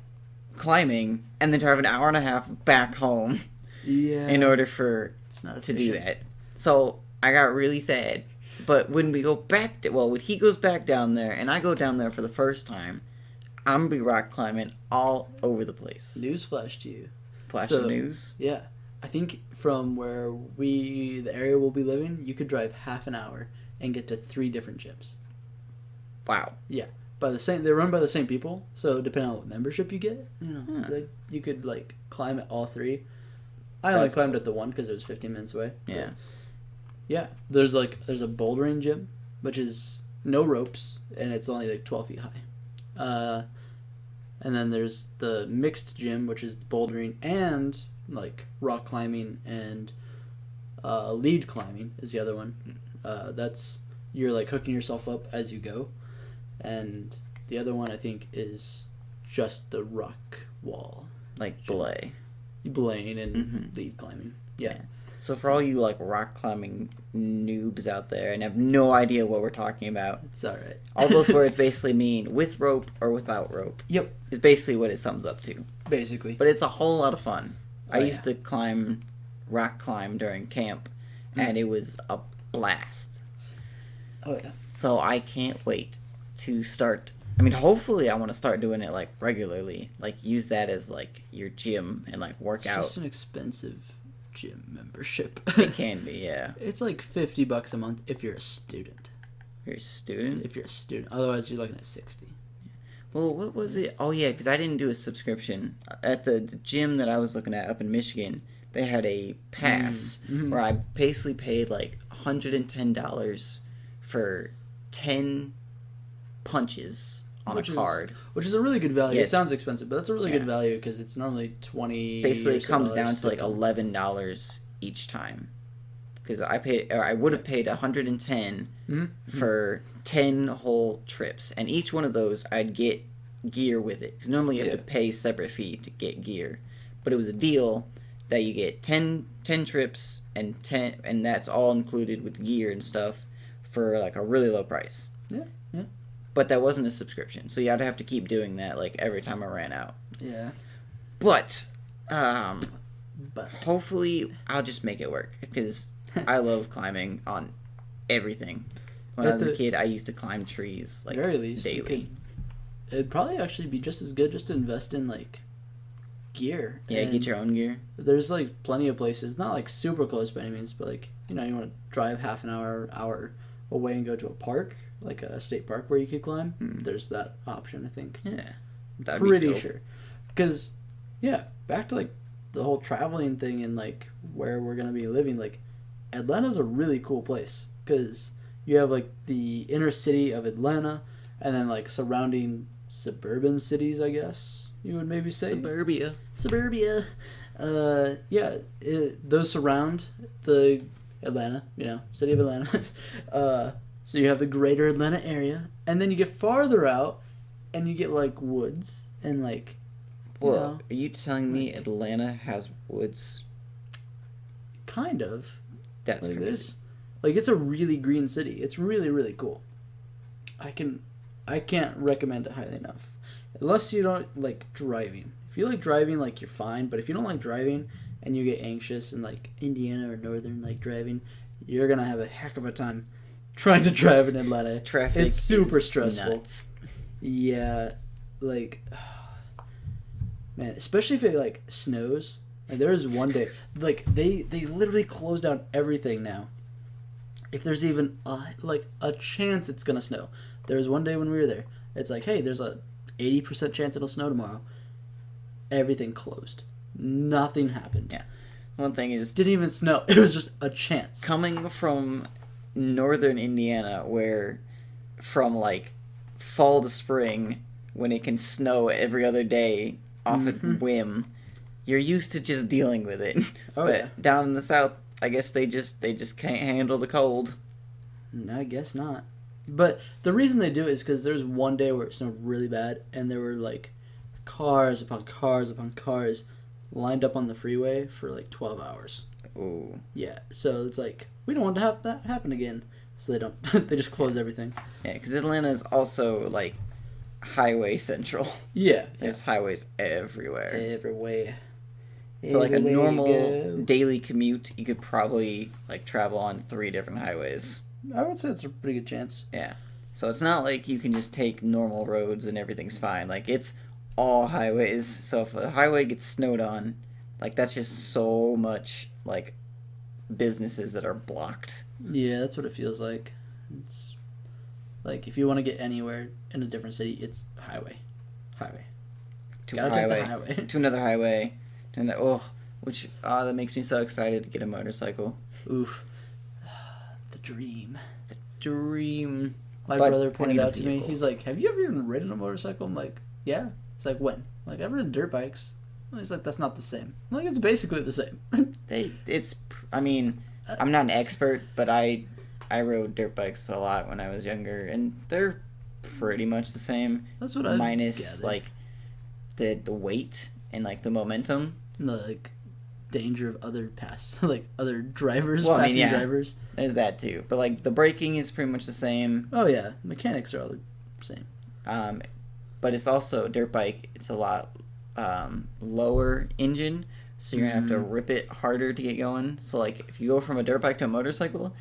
climbing, and then drive an hour and a half back home. Yeah. In order to do that, so I got really sad. But when we go back when he goes back down there, and I go down there for the first time, I'm gonna be rock climbing all over the place. Newsflash to you. Flash of news. Yeah. I think from where the area we'll be living, you could drive half an hour and get to 3 different gyms. Wow. Yeah, they're run by the same people, so depending on what membership you get, you could like climb at all 3. I only climbed at the one because it was 15 minutes away. Yeah. Yeah, there's a bouldering gym, which is no ropes, and it's only like 12 feet high. And then there's the mixed gym, which is bouldering and like rock climbing, and lead climbing is the other one. That's you're like hooking yourself up as you go, and the other one I think is just the rock wall, like belaying and lead climbing. Yeah. So for all you like rock climbing noobs out there and have no idea what we're talking about, it's all right. All those words basically mean with rope or without rope. Yep. Is basically what it sums up to. Basically. But it's a whole lot of fun. I used to rock climb during camp, and it was a blast. Oh yeah. So I can't wait to start. I mean, hopefully I want to start doing it like regularly. Like use that as like your gym and like work out. It's just an expensive gym membership. It can be, yeah. It's like $50 a month if you're a student. You're a student? If you're a student. Otherwise, you're looking at 60. Well, what was it? Oh, yeah, because I didn't do a subscription. At the gym that I was looking at up in Michigan, they had a pass where I basically paid like $110 for 10 punches on a card. Which is a really good value. Yes. It sounds expensive, but that's a really good value because it's normally $20. Basically, it comes down to like $11 each time. Because I would have paid $110 for 10 whole trips, and each one of those I'd get gear with it. Because normally you have to pay separate fee to get gear, but it was a deal that you get 10 trips and that's all included with gear and stuff for like a really low price. Yeah. But that wasn't a subscription, so I'd have to keep doing that like every time I ran out. Yeah. But hopefully I'll just make it work because I love climbing on everything. When I was a kid, I used to climb trees like very least, daily. It'd probably actually be just as good just to invest in like gear. Yeah, get your own gear. There's like plenty of places, not like super close by any means, but like you want to drive half an hour away and go to a park, like a state park where you could climb. There's that option, I think. Yeah, pretty sure. Because back to like the whole traveling thing and like where we're gonna be living. Like Atlanta's a really cool place because you have like the inner city of Atlanta, and then like surrounding suburban cities, I guess you would maybe say. Suburbia. Those surround the Atlanta, city of Atlanta. So you have the greater Atlanta area, and then you get farther out, and you get like woods and like. Well, are you telling me Atlanta has woods? Kind of. That's like crazy. It's a really green city. It's really, really cool. I can't recommend it highly enough. Unless you don't like driving. If you like driving, like you're fine. But if you don't like driving and you get anxious in like Indiana or northern like driving, you're gonna have a heck of a time trying to drive in Atlanta. Traffic it's super is stressful. Nuts. Yeah, like Man, especially if it like snows. Like there was one day, like they literally closed down everything now. If there's even a chance it's gonna snow. There was one day when we were there. It's like, hey, there's a 80% chance it'll snow tomorrow. Everything closed. Nothing happened. Yeah. One thing is, It didn't even snow. It was just a chance. coming from northern Indiana, where from like fall to spring, when it can snow every other day off at whim, you're used to just dealing with it. Oh, but yeah. down in the south, I guess they just can't handle the cold. No, I guess not. But the reason they do it is because there's one day where it snowed really bad, and there were like cars upon cars upon cars lined up on the freeway for like 12 hours. Ooh. Yeah, so it's like we don't want to have that happen again, so they don't. They just close everything. Yeah, because Atlanta is also like highway central. Yeah, There's highways everywhere. everywhere. So like a Everywhere you normal go. daily commute, you could probably like travel on 3 different highways. I would say it's a pretty good chance. Yeah. So it's not like you can just take normal roads and everything's fine. Like it's all highways. So if a highway gets snowed on, like that's just so much like businesses that are blocked. Yeah, that's what it feels like. It's like if you want to get anywhere in a different city, it's highway. To Gotta a take highway, the highway. to another highway, and that makes me so excited to get a motorcycle. Oof. The dream. Dream. My But brother I pointed need a out to me, vehicle. he's like, have you ever even ridden a motorcycle? I'm like, yeah. He's like, when? I'm like, I've ridden dirt bikes. He's like, that's not the same. I'm like, it's basically the same. I mean, I'm not an expert, but I rode dirt bikes a lot when I was younger, and they're pretty much the same, That's what I minus gathered. like the weight and like the momentum. And the like danger of other other drivers, Well, I mean, passing yeah. drivers. There's that too, but like the braking is pretty much the same. Oh yeah, mechanics are all the same. But it's also dirt bike. It's a lot lower engine, so you're gonna have to rip it harder to get going. So like if you go from a dirt bike to a motorcycle,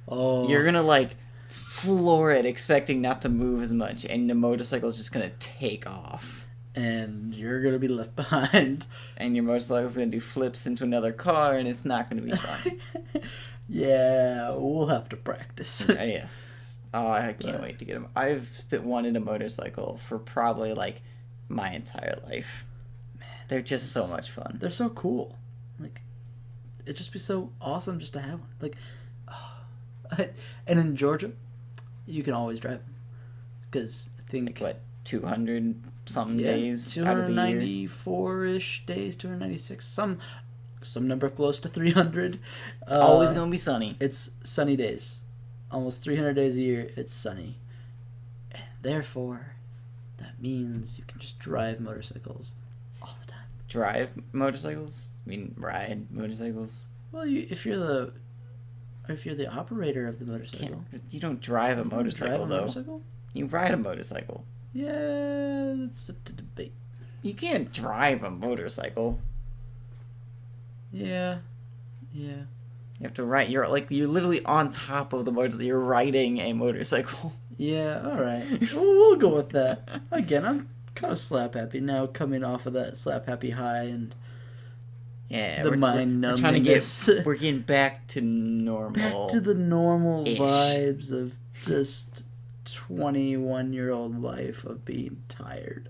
Oh, you're gonna like floor it, expecting not to move as much, and the motorcycle is just gonna take off. and you're gonna be left behind. And your motorcycle's gonna do flips into another car, and it's not gonna be fun. Yeah, we'll have to practice. Yes. Oh, I can't wait to get them. I've wanted a motorcycle for probably like my entire life. Man, they're just so much fun. They're so cool. Like, it'd just be so awesome just to have one. Like, and in Georgia, you can always drive them. Because I think Like what, 200 something days out of the year? 294-ish days, 296, some number close to 300. It's always gonna be sunny. It's sunny days. Almost 300 days a year, it's sunny. And therefore, that means you can just drive motorcycles all the time. Drive motorcycles? I mean, ride motorcycles? Well, if you're the operator of the motorcycle. You don't drive a You motorcycle, drive a though. motorcycle? You ride a motorcycle. Yeah, that's up to debate. You can't drive a motorcycle. Yeah. You have to ride. You're literally on top of the motorcycle. You're riding a motorcycle. Yeah, alright. We'll go with that. Again, I'm kind of slap happy now, coming off of that slap happy high, and Yeah, the we're mind trying to numbness. we're getting back to normal. Back to the normal Ish. vibes of just 21-year-old life of being tired.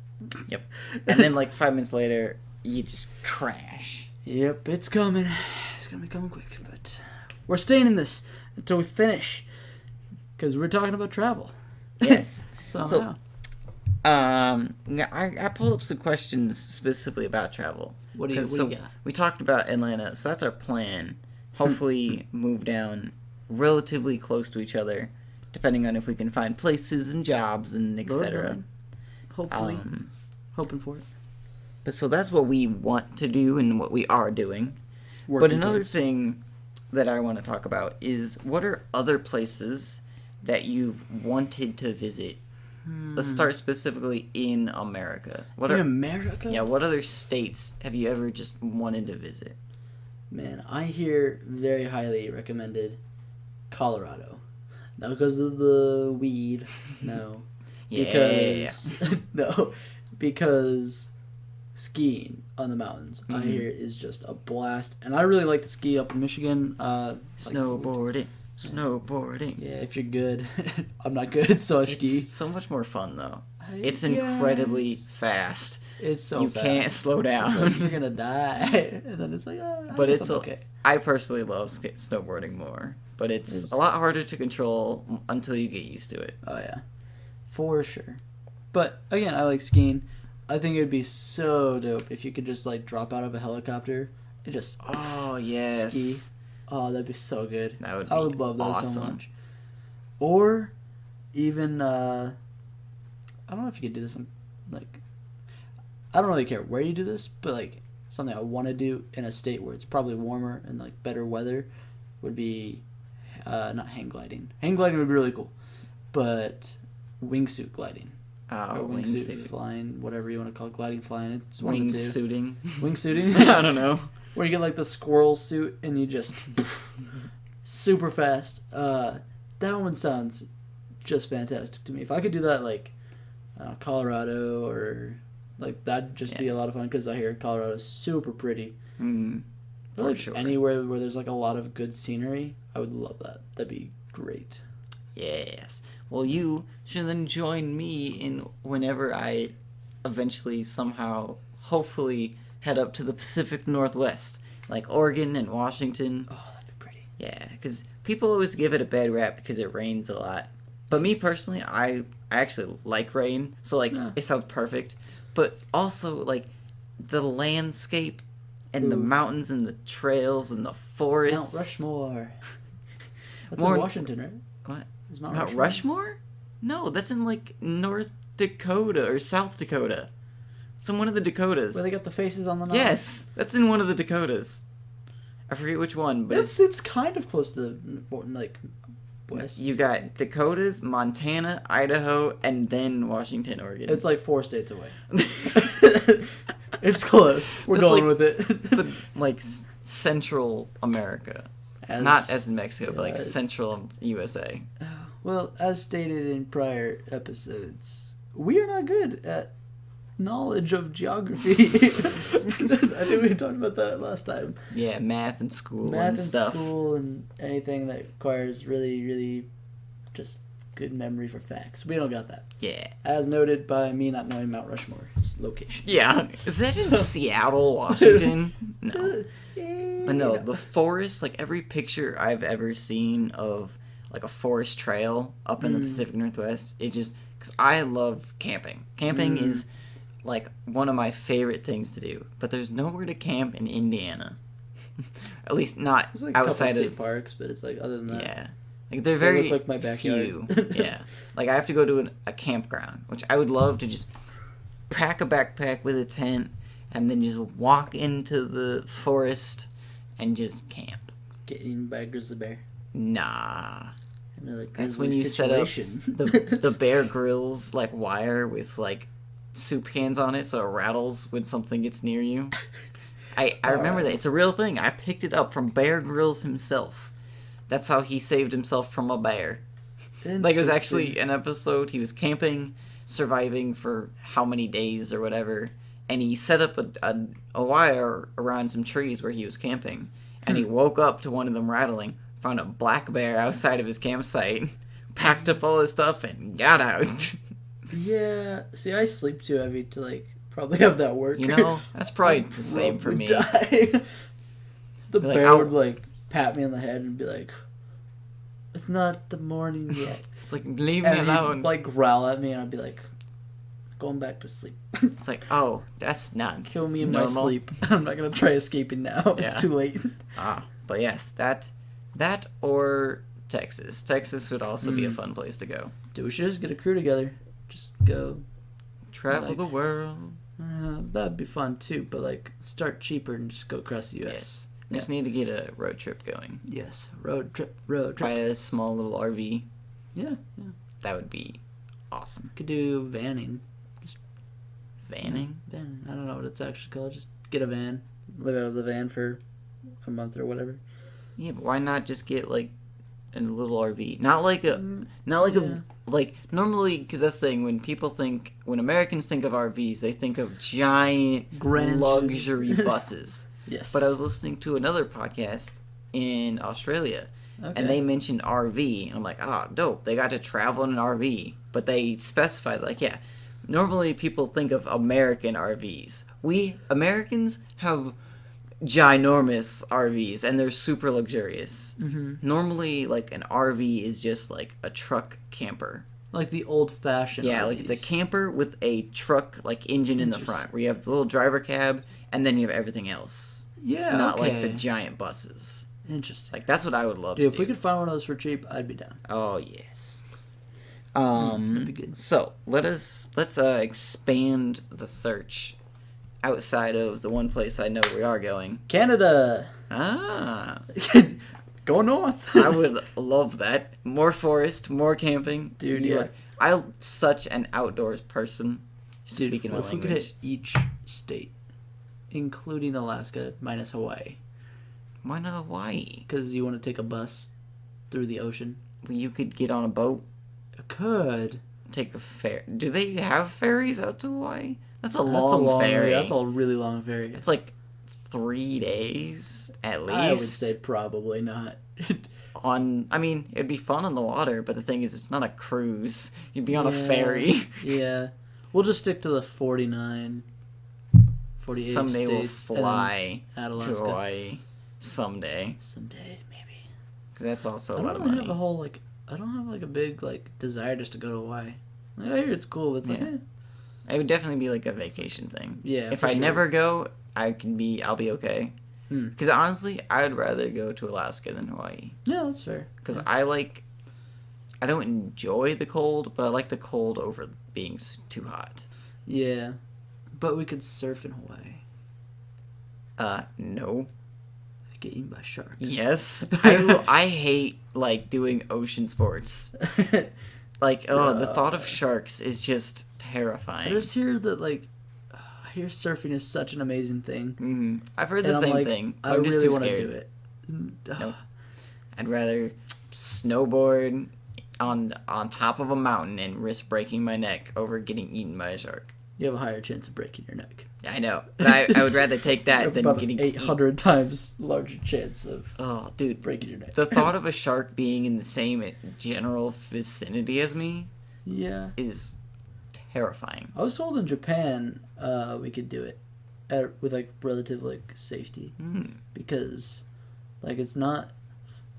Yep. And then like 5 minutes later, you just crash. Yep, it's coming. It's gonna be coming quick, but we're staying in this until we finish, because we're talking about travel. Yes. Somehow. I pulled up some questions specifically about travel. What do you got? We talked about Atlanta, so that's our plan. Hopefully move down relatively close to each other, depending on if we can find places and jobs and etc. Hopefully. Hoping for it. But so that's what we want to do and what we are doing. But Working another towards. thing that I want to talk about is what are other places that you've wanted to visit? Let's start specifically in America. What In are America? Yeah, what other states have you ever just wanted to visit? Man, I hear very highly recommended Colorado. Not because of the weed, no. Yeah. Because no, because skiing on the mountains, I Mhm. hear, is just a blast. And I really like to ski up in Michigan. Snowboarding. Snowboarding. Yeah, if you're good. I'm not good, so I ski. It's so much more fun, though. It's incredibly fast. It's so you fast. can't slow down. It's like you're gonna die, and then it's like, but it's okay. I personally love snowboarding more, but it's a lot harder to control until you get used to it. Oh yeah, for sure. But again, I like skiing. I think it would be so dope if you could just like drop out of a helicopter and just yes ski. Oh, that'd be so good. That would I would love that awesome. so much. Or even I don't know if you could do this in, like, I don't really care where you do this, but like something I want to do in a state where it's probably warmer and like better weather would be not hang gliding. Hang gliding would be really cool, but wingsuit gliding. Or wingsuit flying, whatever you want to call it, gliding flying. It's one of the two. Wingsuiting. Wingsuiting? I don't know. Where you get like the squirrel suit and you just super fast. That one sounds just fantastic to me. If I could do that, like Colorado or like that'd just be a lot of fun because I hear Colorado is super pretty. For like sure. Anywhere where there's like a lot of good scenery, I would love that. That'd be great. Yes. Well, you should then join me in whenever I eventually somehow, hopefully, head up to the Pacific Northwest, like Oregon and Washington. Oh, that'd be pretty. Yeah, because people always give it a bad rap because it rains a lot. But me personally, I actually like rain, so like it sounds perfect. But also like the landscape and the mountains and the trails and the forests. Mount Rushmore. That's More- in Washington, right? What? Is Mount Rushmore? No, that's in like North Dakota or South Dakota. It's in one of the Dakotas. Where they got the faces on the mountain? Yes, that's in one of the Dakotas. I forget which one, but It's kind of close to the like west. you got Dakotas, Montana, Idaho, and then Washington, Oregon. It's like 4 states away. It's close. We're That's going like with it. the, like Central America, not as in Mexico, but like Central USA. Well, as stated in prior episodes, we are not good at knowledge of geography. I think we talked about that last time. Yeah, math and school Math and stuff. school and anything that requires really, really just good memory for facts. We don't got that. Yeah. As noted by me not knowing Mount Rushmore's location. Yeah. Is that in Seattle, Washington? No. But no, the forest, like every picture I've ever seen of like a forest trail up in the Pacific Northwest, it just, because I love camping. Camping is like one of my favorite things to do, but there's nowhere to camp in Indiana. At least not There's like outside a couple of state parks, but it's like other than that. Yeah. Like they're very look like my backyard. few. Yeah. Like I have to go to a campground, which I would love to just pack a backpack with a tent and then just walk into the forest and just camp. Get eaten by a grizzly bear. Nah. Another That's grizzly when you situation. set up the Bear Grylls like wire with like soup cans on it so it rattles when something gets near you. I remember that. It's a real thing. I picked it up from Bear Grylls himself. That's how he saved himself from a bear. Like it was actually an episode. He was camping, surviving for how many days or whatever, and he set up a wire around some trees where he was camping, and he woke up to one of them rattling, found a black bear outside of his campsite, packed up all his stuff, and got out. Yeah. See, I sleep too heavy to like probably have that work. You know, that's probably the same for me. Die. The Like, bear would like pat me on the head and be like, "It's not the morning yet." It's like, leave me And he'd alone. like growl at me, and I'd be like, "Going back to sleep." It's like, oh, that's not Kill me in normal. my sleep. I'm not gonna try escaping now. It's Yeah. too late. But yes, that or Texas. Texas would also be a fun place to go. Dude, we should just get a crew together. Just go. Travel Like- the world. That'd be fun too, but like start cheaper and just go across the U.S. Yes. We just need to get a road trip going. Yes, road trip, road Try trip. a small little RV. Yeah. That would be awesome. Could do vanning. Vanning? Van. I don't know what it's actually called. Just get a van, live out of the van for a month or whatever. Yeah, but why not just get like in a little RV. Not like like normally, because that's the thing, when Americans think of RVs, they think of giant Grand luxury buses. Yes. But I was listening to another podcast in Australia, Okay. and they mentioned RV, and I'm like, dope, they got to travel in an RV. But they specified, like, yeah, normally people think of American RVs. We Americans have ginormous RVs, and they're super luxurious. Mm-hmm. Normally, like, an RV is just like a truck camper. Like the old-fashioned Yeah, RVs. like it's a camper with a truck like engine in the front, where you have the little driver cab, and then you have everything else. Yeah, it's not okay. like the giant buses. Interesting. Like, that's what I would love. Dude, to if we do. could find one of those for cheap, I'd be down. Oh yes. That'd be good. So let's expand the search outside of the one place I know we are going. Canada. Ah, Go north. I would love that. More forest, more camping, Dude, You yeah. are- I'm such an outdoors person. Dude, Speaking if my we could language. hit each state, including Alaska minus Hawaii, Why not Hawaii? because you want to take a bus through the ocean. You could get on a boat, Could. take a ferry. Do they have ferries out to Hawaii? That's a long ferry. That's a really long ferry. It's like 3 days at least. I would say probably not. I mean, it'd be fun on the water, but the thing is, it's not a cruise. You'd be on a ferry. Yeah. We'll just stick to the 48 Someday we'll states. fly and to Alaska. Hawaii. Someday. Someday, maybe. Because that's also a I lot of don't money. have a whole, I don't have, a big, desire just to go to Hawaii. Like, I hear it's cool, but it's like, Yeah. It would definitely be like a vacation thing. Yeah, If for I sure. never go, I'll be okay. Hmm. Because honestly, I'd rather go to Alaska than Hawaii. Yeah, that's fair. Because I don't enjoy the cold, but I like the cold over being too hot. Yeah. But we could surf in Hawaii. No. Get eaten by sharks. Yes. I hate, doing ocean sports. The thought of sharks is just terrifying. I just hear that, I hear surfing is such an amazing thing. Mm-hmm. I've heard the And I'm same like, thing. I I'm just really too want to scared. do it. Nope. I'd rather snowboard on top of a mountain and risk breaking my neck over getting eaten by a shark. You have a higher chance of breaking your neck. Yeah, I know. But I would rather take You that have than about getting 800 times larger chance of Oh, dude. breaking your neck. The thought of a shark being in the same general vicinity as me Yeah. is terrifying. I was told in Japan we could do it with relative safety Mm. because it's not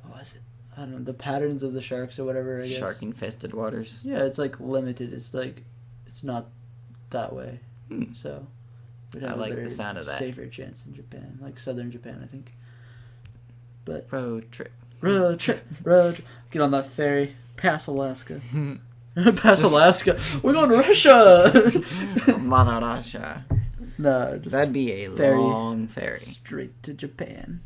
what was it? I don't know, the patterns of the sharks or whatever, I guess. Shark infested waters. Yeah, it's limited. It's not that way. Hmm. So we'd I have like a the better, sound of that. safer chance in Japan, southern Japan, I think. But Road trip. road trip. Get on that ferry past Alaska. Past Alaska. We're going to Russia. Mother Russia. No, just That'd be a ferry. long ferry. straight to Japan.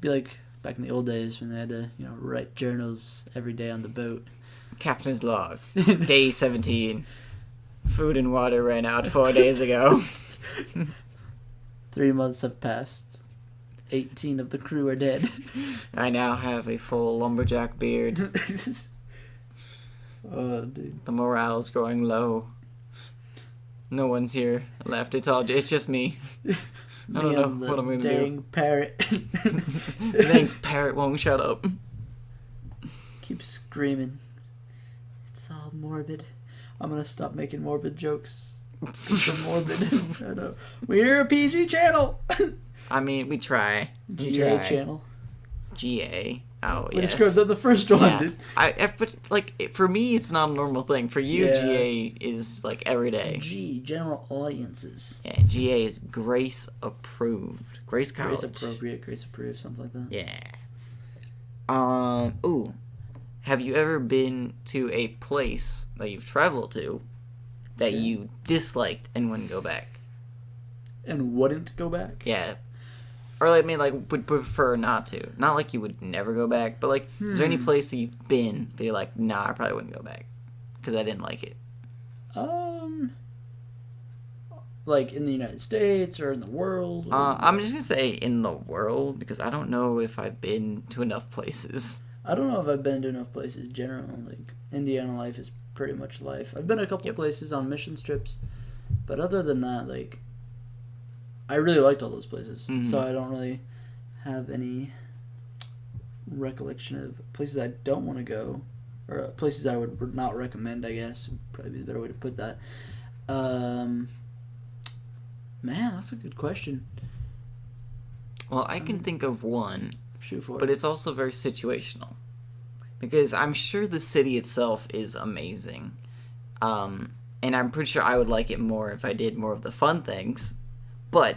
Be like back in the old days when they had to, write journals every day on the boat. Captain's log. Day 17. Food and water ran out 4 days ago. 3 months have passed. 18 of the crew are dead. I now have a full lumberjack beard. Oh, dude. The morale's growing low. No one's here left. It's just me. I don't know what I'm gonna do. Dang parrot. Dang parrot won't shut up. Keep screaming. It's all morbid. I'm gonna stop making morbid jokes. Keep them morbid. I know. We're a PG channel. I mean, we try. We GA try. channel. GA. Oh, We yes. described the first one. Yeah. Dude. But for me, it's not a normal thing. For you, Yeah. GA is every day. G, general audiences. Yeah, GA is grace approved. Grace College. Grace appropriate, grace approved, something like that. Yeah. Ooh. Have you ever been to a place that you've traveled to that Okay. you disliked and wouldn't go back? And wouldn't go back? Yeah. Or would prefer not to. Not like you would never go back, but is there any place that you've been that you're like, nah, I probably wouldn't go back because I didn't like it? In the United States or in the world? Or I'm just gonna say in the world because I don't know if I've been to enough places. I don't know if I've been to enough places. Generally, like Indiana life is pretty much life. I've been a couple places on mission trips, but other than that, like, I really liked all those places. Mhm. So I don't really have any recollection of places I don't want to go, or places I would not recommend. I guess would probably be the better way to put that. Man, that's a good question. Well, I can think of one, Shoot for but it. it's also very situational. Because I'm sure the city itself is amazing. And I'm pretty sure I would like it more if I did more of the fun things. But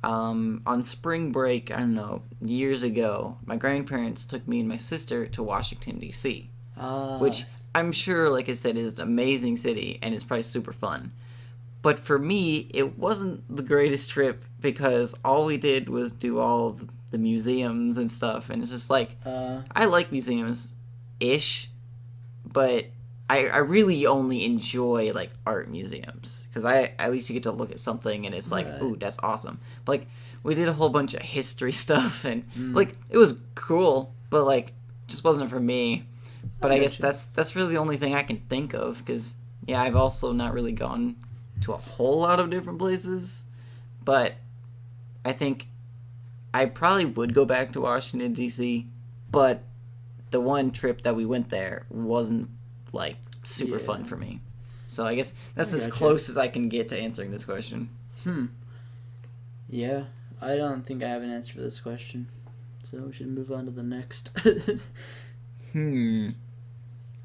on spring break, I don't know, years ago, my grandparents took me and my sister to Washington, D.C., which I'm sure, like I said, is an amazing city and it's probably super fun. But for me, it wasn't the greatest trip because all we did was do all of the museums and stuff. And it's just like, I like museums-ish, but I really only enjoy, like, art museums. Because at least you get to look at something and it's like, Right. ooh, that's awesome. But, like, we did a whole bunch of history stuff and, like, it was cool, but, like, just wasn't for me. But I guess that's really the only thing I can think of because, yeah, I've also not really gone to a whole lot of different places, but I think I probably would go back to Washington, D.C., but the one trip that we went there wasn't, like, super fun for me. So I guess that's as close as I can get to answering this question. Yeah, I don't think I have an answer for this question, so we should move on to the next.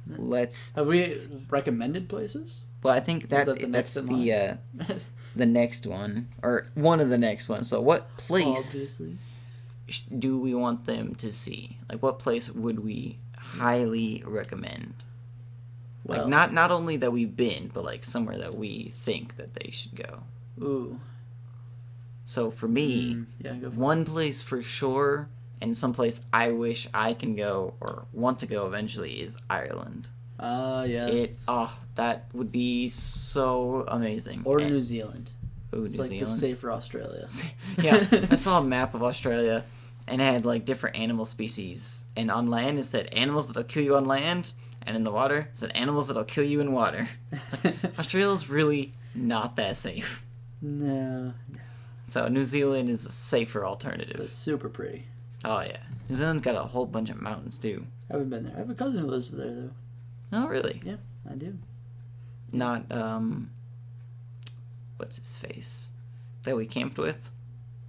Let's. Have we recommended places? Well, I think that's that the next in line? the next one, or one of the next ones. So, what place Obviously. do we want them to see? Like, what place would we highly recommend? Well, Like, not only that we've been, but like somewhere that we think that they should go. Ooh. So for me, Yeah, go for one place for sure, and someplace I wish I can go or want to go eventually is Ireland. Yeah. That would be so amazing. Or New Zealand. Ooh, It's New like Zealand. the safer Australia. Yeah, I saw a map of Australia, and it had like different animal species. And on land, it said animals that'll kill you on land, and in the water, it said animals that'll kill you in water. It's like Australia's really not that safe. No. So New Zealand is a safer It was alternative. super pretty. Oh yeah, New Zealand's got a whole bunch of mountains too. I haven't been there. I have a cousin who lives there, though. Oh really? Yeah, I do. Not what's his face that we camped with?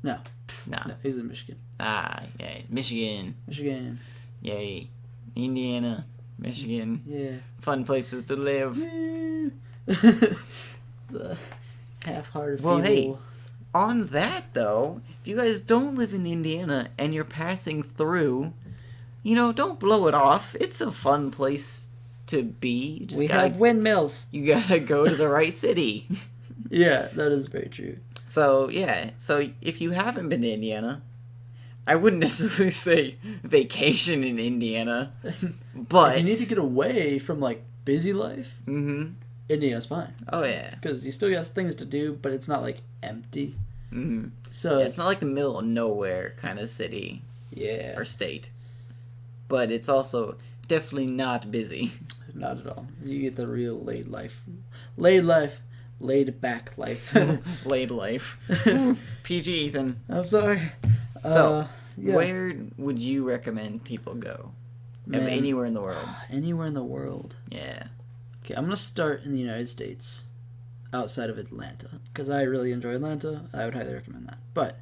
No. Nah. No, he's in Michigan. Ah, yeah, Michigan. Michigan. Yay, Indiana, Michigan. Yeah. Fun places to live. The half-hearted Well, hey. feeble. On that though, if you guys don't live in Indiana and you're passing through, don't blow it off. It's a fun place to be. You just We gotta, have windmills. you gotta go to the right city. Yeah, that is very true. So yeah, so if you haven't been to Indiana, I wouldn't necessarily say vacation in Indiana, but If you need to get away from, like, busy life, Mm-hmm. Indiana's fine. Oh yeah. Because you still got things to do, but it's not, like, empty. Mm-hmm. So It's not like the middle of nowhere kind of city Yeah, or state, but it's also definitely not busy. not at all. You get the real laid life. Laid life. Laid back life. Laid life. PG Ethan. I'm sorry. So, yeah. where would you recommend people go? Man. Anywhere in the world. Anywhere in the world. Yeah. Okay, I'm going to start in the United States, outside of Atlanta, because I really enjoy Atlanta. I would highly recommend that. But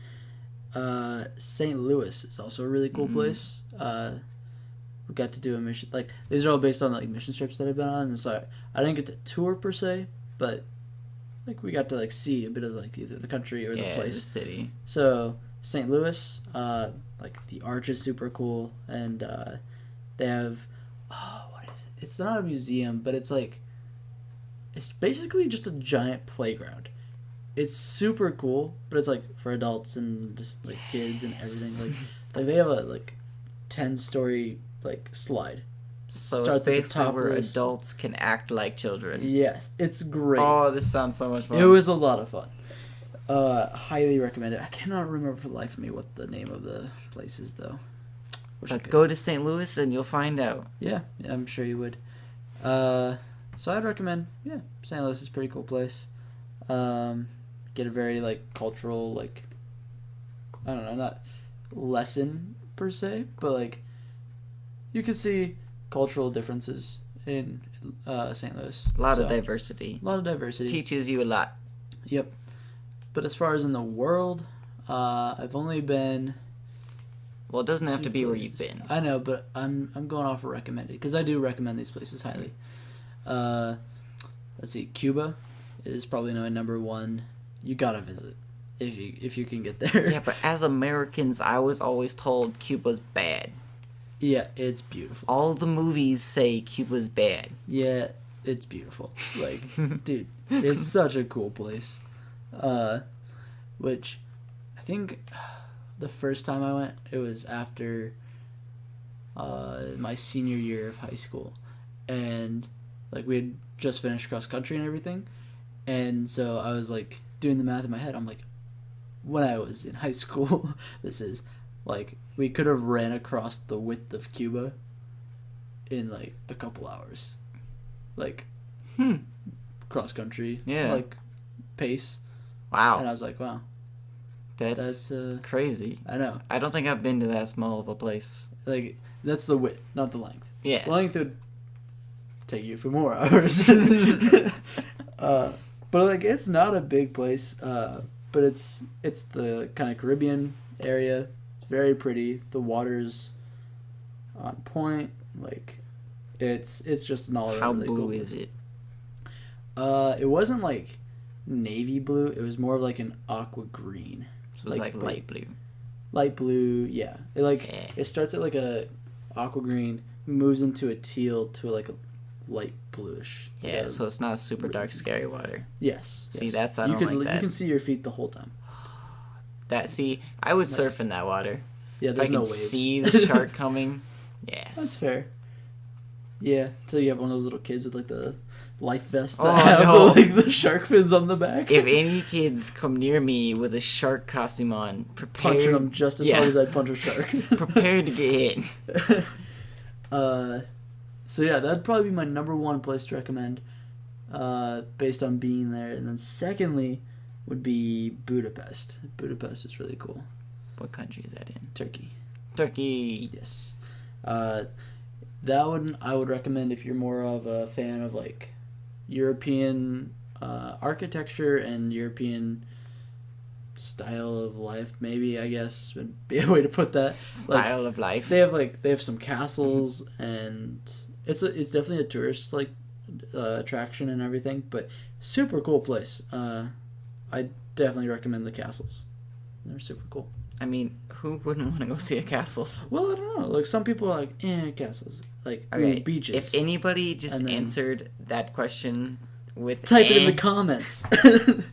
St. Louis is also a really cool place. We got to do a mission. Like, these are all based on, like, mission trips that I've been on, and so I didn't get to tour per se, but, like, we got to, like, see a bit of, like, either the country or the The place. city. So St. Louis, like, the arch is super cool, and they have what is it? It's not a museum, but it's like it's basically just a giant playground. It's super cool, but it's like for adults and like kids and everything. Like they have a like 10-story like slide. So Starts at it's the basically top where of this- adults can act like children. Yes, it's great. Oh, this sounds so much fun. It was a lot of fun. Highly recommend it. I cannot remember for the life of me what the name of the place is though. Wish I But could. go to St. Louis and you'll find out. Yeah, I'm sure you would. So I'd recommend, yeah, St. Louis is a pretty cool place. Get a very, like, cultural, like, I don't know, not lesson per se, but, like, you can see cultural differences in St. Louis. A lot of So, diversity. a lot of diversity. Teaches you a lot. Yep. But as far as in the world, I've only been... Well, it doesn't have to Two be where places. you've been. I know, but I'm going off of recommended because I do recommend these places highly. Let's see, Cuba is probably my number one. You gotta visit if you can get there. Yeah, but as Americans, I was always told Cuba's bad. Yeah, it's beautiful. All the movies say Cuba's bad. Yeah, it's beautiful. Like, dude, it's such a cool place. Which I think the first time I went, it was after my senior year of high school, and like we had just finished cross country and everything, and so I was like doing the math in my head. I'm like, when I was in high school, this is like we could have ran across the width of Cuba in like a couple hours, like cross country, Yeah. like pace. Wow. And I was like, wow, That's that's crazy. I know, I don't think I've been to that small of a place. like that's the width, not the length. Yeah. Length would take you a few more hours. But like it's not a big place. But it's the kind of Caribbean area. It's very pretty. The water's on point. Like it's just an all around How really blue cool is place. it? It wasn't like navy blue. It was more of like an aqua green. So it's like light blue. Light blue, yeah. Yeah. It starts at like a aqua green, moves into a teal to like a light bluish. Yeah, so it's not super dark, scary water. Yes. See, yes. that's I don't like that. You can see your feet the whole time. I would surf in that water. Yeah, If I there's can no waves. see the shark coming, That's yes. fair. Yeah, until you have one of those little kids with like the life vest that Oh, have no. like the shark fins on the back. If any kids come near me with a shark costume on, Punching them just as hard as I'd punch a shark. prepared to get hit. So yeah, that'd probably be my number one place to recommend, based on being there. And then secondly would be Budapest. Budapest is really cool. What country is that in? Turkey. Turkey. Yes. That one I would recommend if you're more of a fan of like European architecture and European style of life, maybe, I guess would be a way to put that. Style of life. They have some castles, and it's definitely a tourist like attraction and everything, but super cool place. I definitely recommend the castles. They're super cool. I mean, who wouldn't want to go see a castle? Well, I don't know. Like some people are like, castles, like Okay, beaches. if anybody just And then- answered that question with Type it in the comments.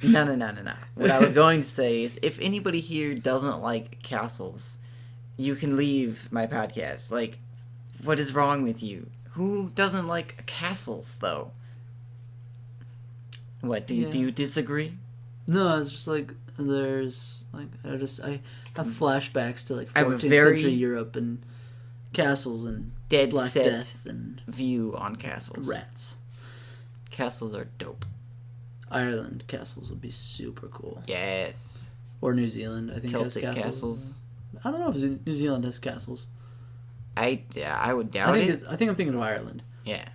No. What I was going to say is, if anybody here doesn't like castles, you can leave my podcast. Like, what is wrong with you? Who doesn't like castles, though? What, do you disagree? No, it's just like there's like I have flashbacks to like I have a 14th very century Europe and castles and Dead Black set Death and view on castles. rats. Castles are dope. Ireland castles would be super cool. Yes. Or New Zealand, I think Celtic has castles. I don't know if New Zealand has castles. I would doubt it. I think I'm thinking of Ireland. Yeah.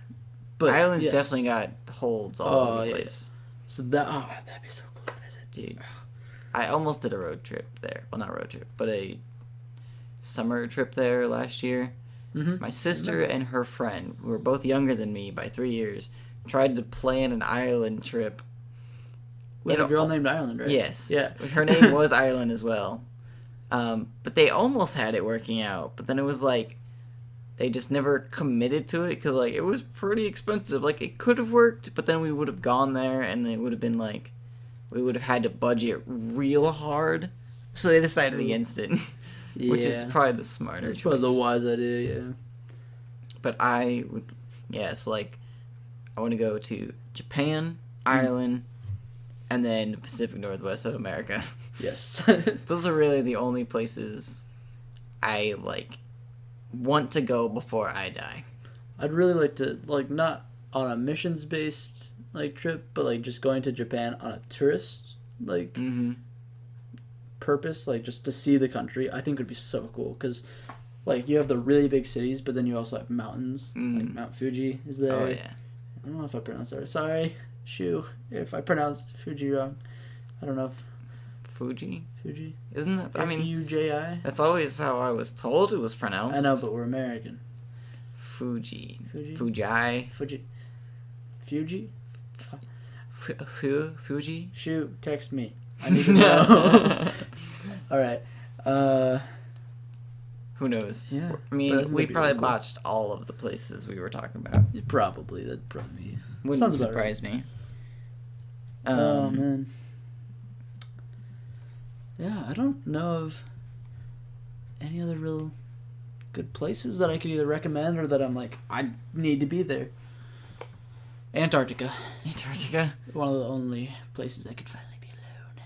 But Ireland's yes. definitely got holds all over the yeah. place. So that'd be so cool to visit. Dude, I almost did a road trip there. Well, not road trip, but a summer trip there last year. Mm-hmm. My sister and her friend, who were both younger than me by 3 years, tried to plan an Ireland trip. With a girl named Ireland, right? Yes. Yeah. Her name was Ireland as well. But they almost had it working out. But then it was like, they just never committed to it because, like, it was pretty expensive. Like, it could have worked, but then we would have gone there and it would have been like, we would have had to budget real hard. So they decided against it, which is probably the smarter That's choice. probably the wise idea, yeah. But I would, so like, I want to go to Japan, Ireland, and then the Pacific Northwest of America. Yes. Those are really the only places I like want to go before I die. I'd really like to, like, not on a missions based like trip, but like just going to Japan on a tourist like purpose, like just to see the country. I think would be so cool because like you have the really big cities, but then you also have mountains. Like Mount Fuji is there. Oh yeah. I don't know if I pronounced that right. Sorry, Shu, if I pronounced Fuji wrong. I don't know if Fuji? Isn't that? I mean, F-U-J-I? that's always how I was told it was pronounced. I know, but we're American. Fuji. Fuji. Fuji. Shu, text me. I need to know. All right. Who knows? Yeah. I mean, we probably really cool. botched all of the places we were talking about. Probably. That'd probably be. Wouldn't Sounds about surprise me. Oh man. Yeah, I don't know of any other real good places that I could either recommend or that I'm like, I need to be there. Antarctica. One of the only places I could finally be alone.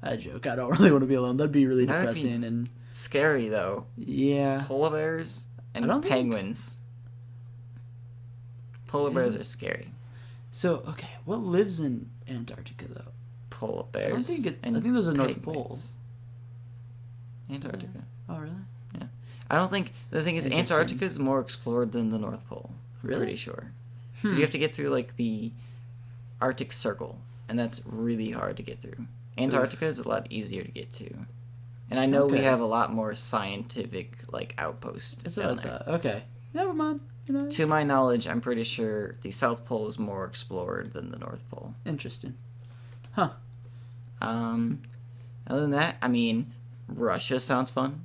I joke. I don't really want to be alone. That'd be really depressing and scary though. Yeah. Polar bears and penguins. Polar bears are scary. So okay, what lives in Antarctica though? Polar bears. I think there's a North Pole. Antarctica. Oh really? Yeah. I don't think the thing is Antarctica is more explored than the North Pole. I'm pretty sure. Because you have to get through like the Arctic Circle, and that's really hard to get through. Antarctica is a lot easier to get to, and I know we have a lot more scientific like outposts down there. Okay, never mind. You know. To my knowledge, I'm pretty sure the South Pole is more explored than the North Pole. Interesting. Huh. Other than that, I mean, Russia sounds fun.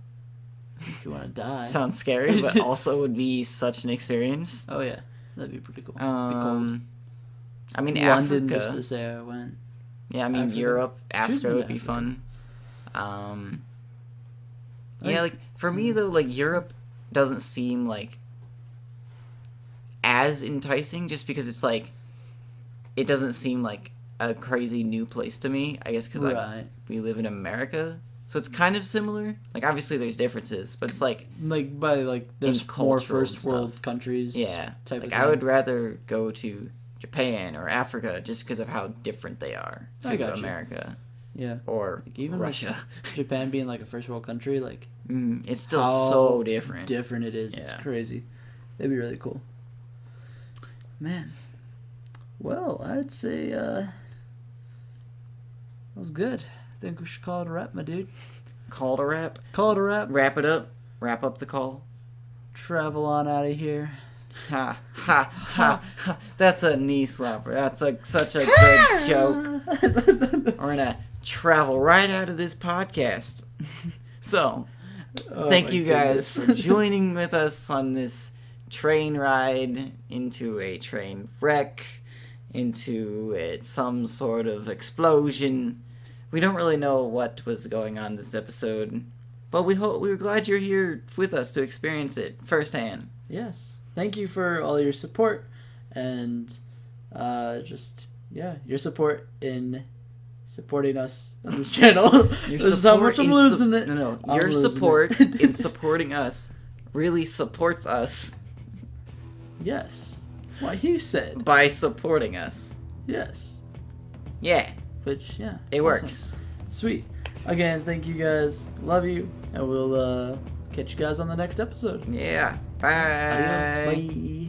If you want to die. Sounds scary, but also would be such an experience. Oh yeah, that'd be pretty cool. Be cold. I mean, London, Africa. just to say I went. Yeah, I mean Europe, Africa would be fun. Yeah, like for me though, like Europe doesn't seem like as enticing, just because it's like it doesn't seem like a crazy new place to me. I guess because we live in America, so it's kind of similar. Like obviously there's differences, but it's like there's more first world countries. Yeah, type like of I thing. would rather go to Japan or Africa just because of how different they are to America. Yeah. Or like even Russia. Like Japan being like a first world country, like it's still so different. Different it is. Yeah. It's crazy. It'd be really cool. Man. Well, I'd say that was good. I think we should call it a wrap, my dude. Call it a wrap? Call it a wrap. Wrap it up. Wrap up the call. Travel on out of here. Ha, ha, ha, ha. That's a knee slapper. That's such a good joke. We're going to travel right out of this podcast. So, thank you guys for joining with us on this train ride into a train wreck, into some sort of explosion. We don't really know what was going on this episode, but we were glad you're here with us to experience it firsthand. Yes. Thank you for all your support and your support in supporting us on this channel. This is how much I'm losing it. No, your support in supporting us really supports us. Yes. What he said. By supporting us. Yes. Yeah. Which, yeah. It works. Sweet. Again, thank you guys. Love you. And we'll catch you guys on the next episode. Yeah. Bye. Adios. Bye.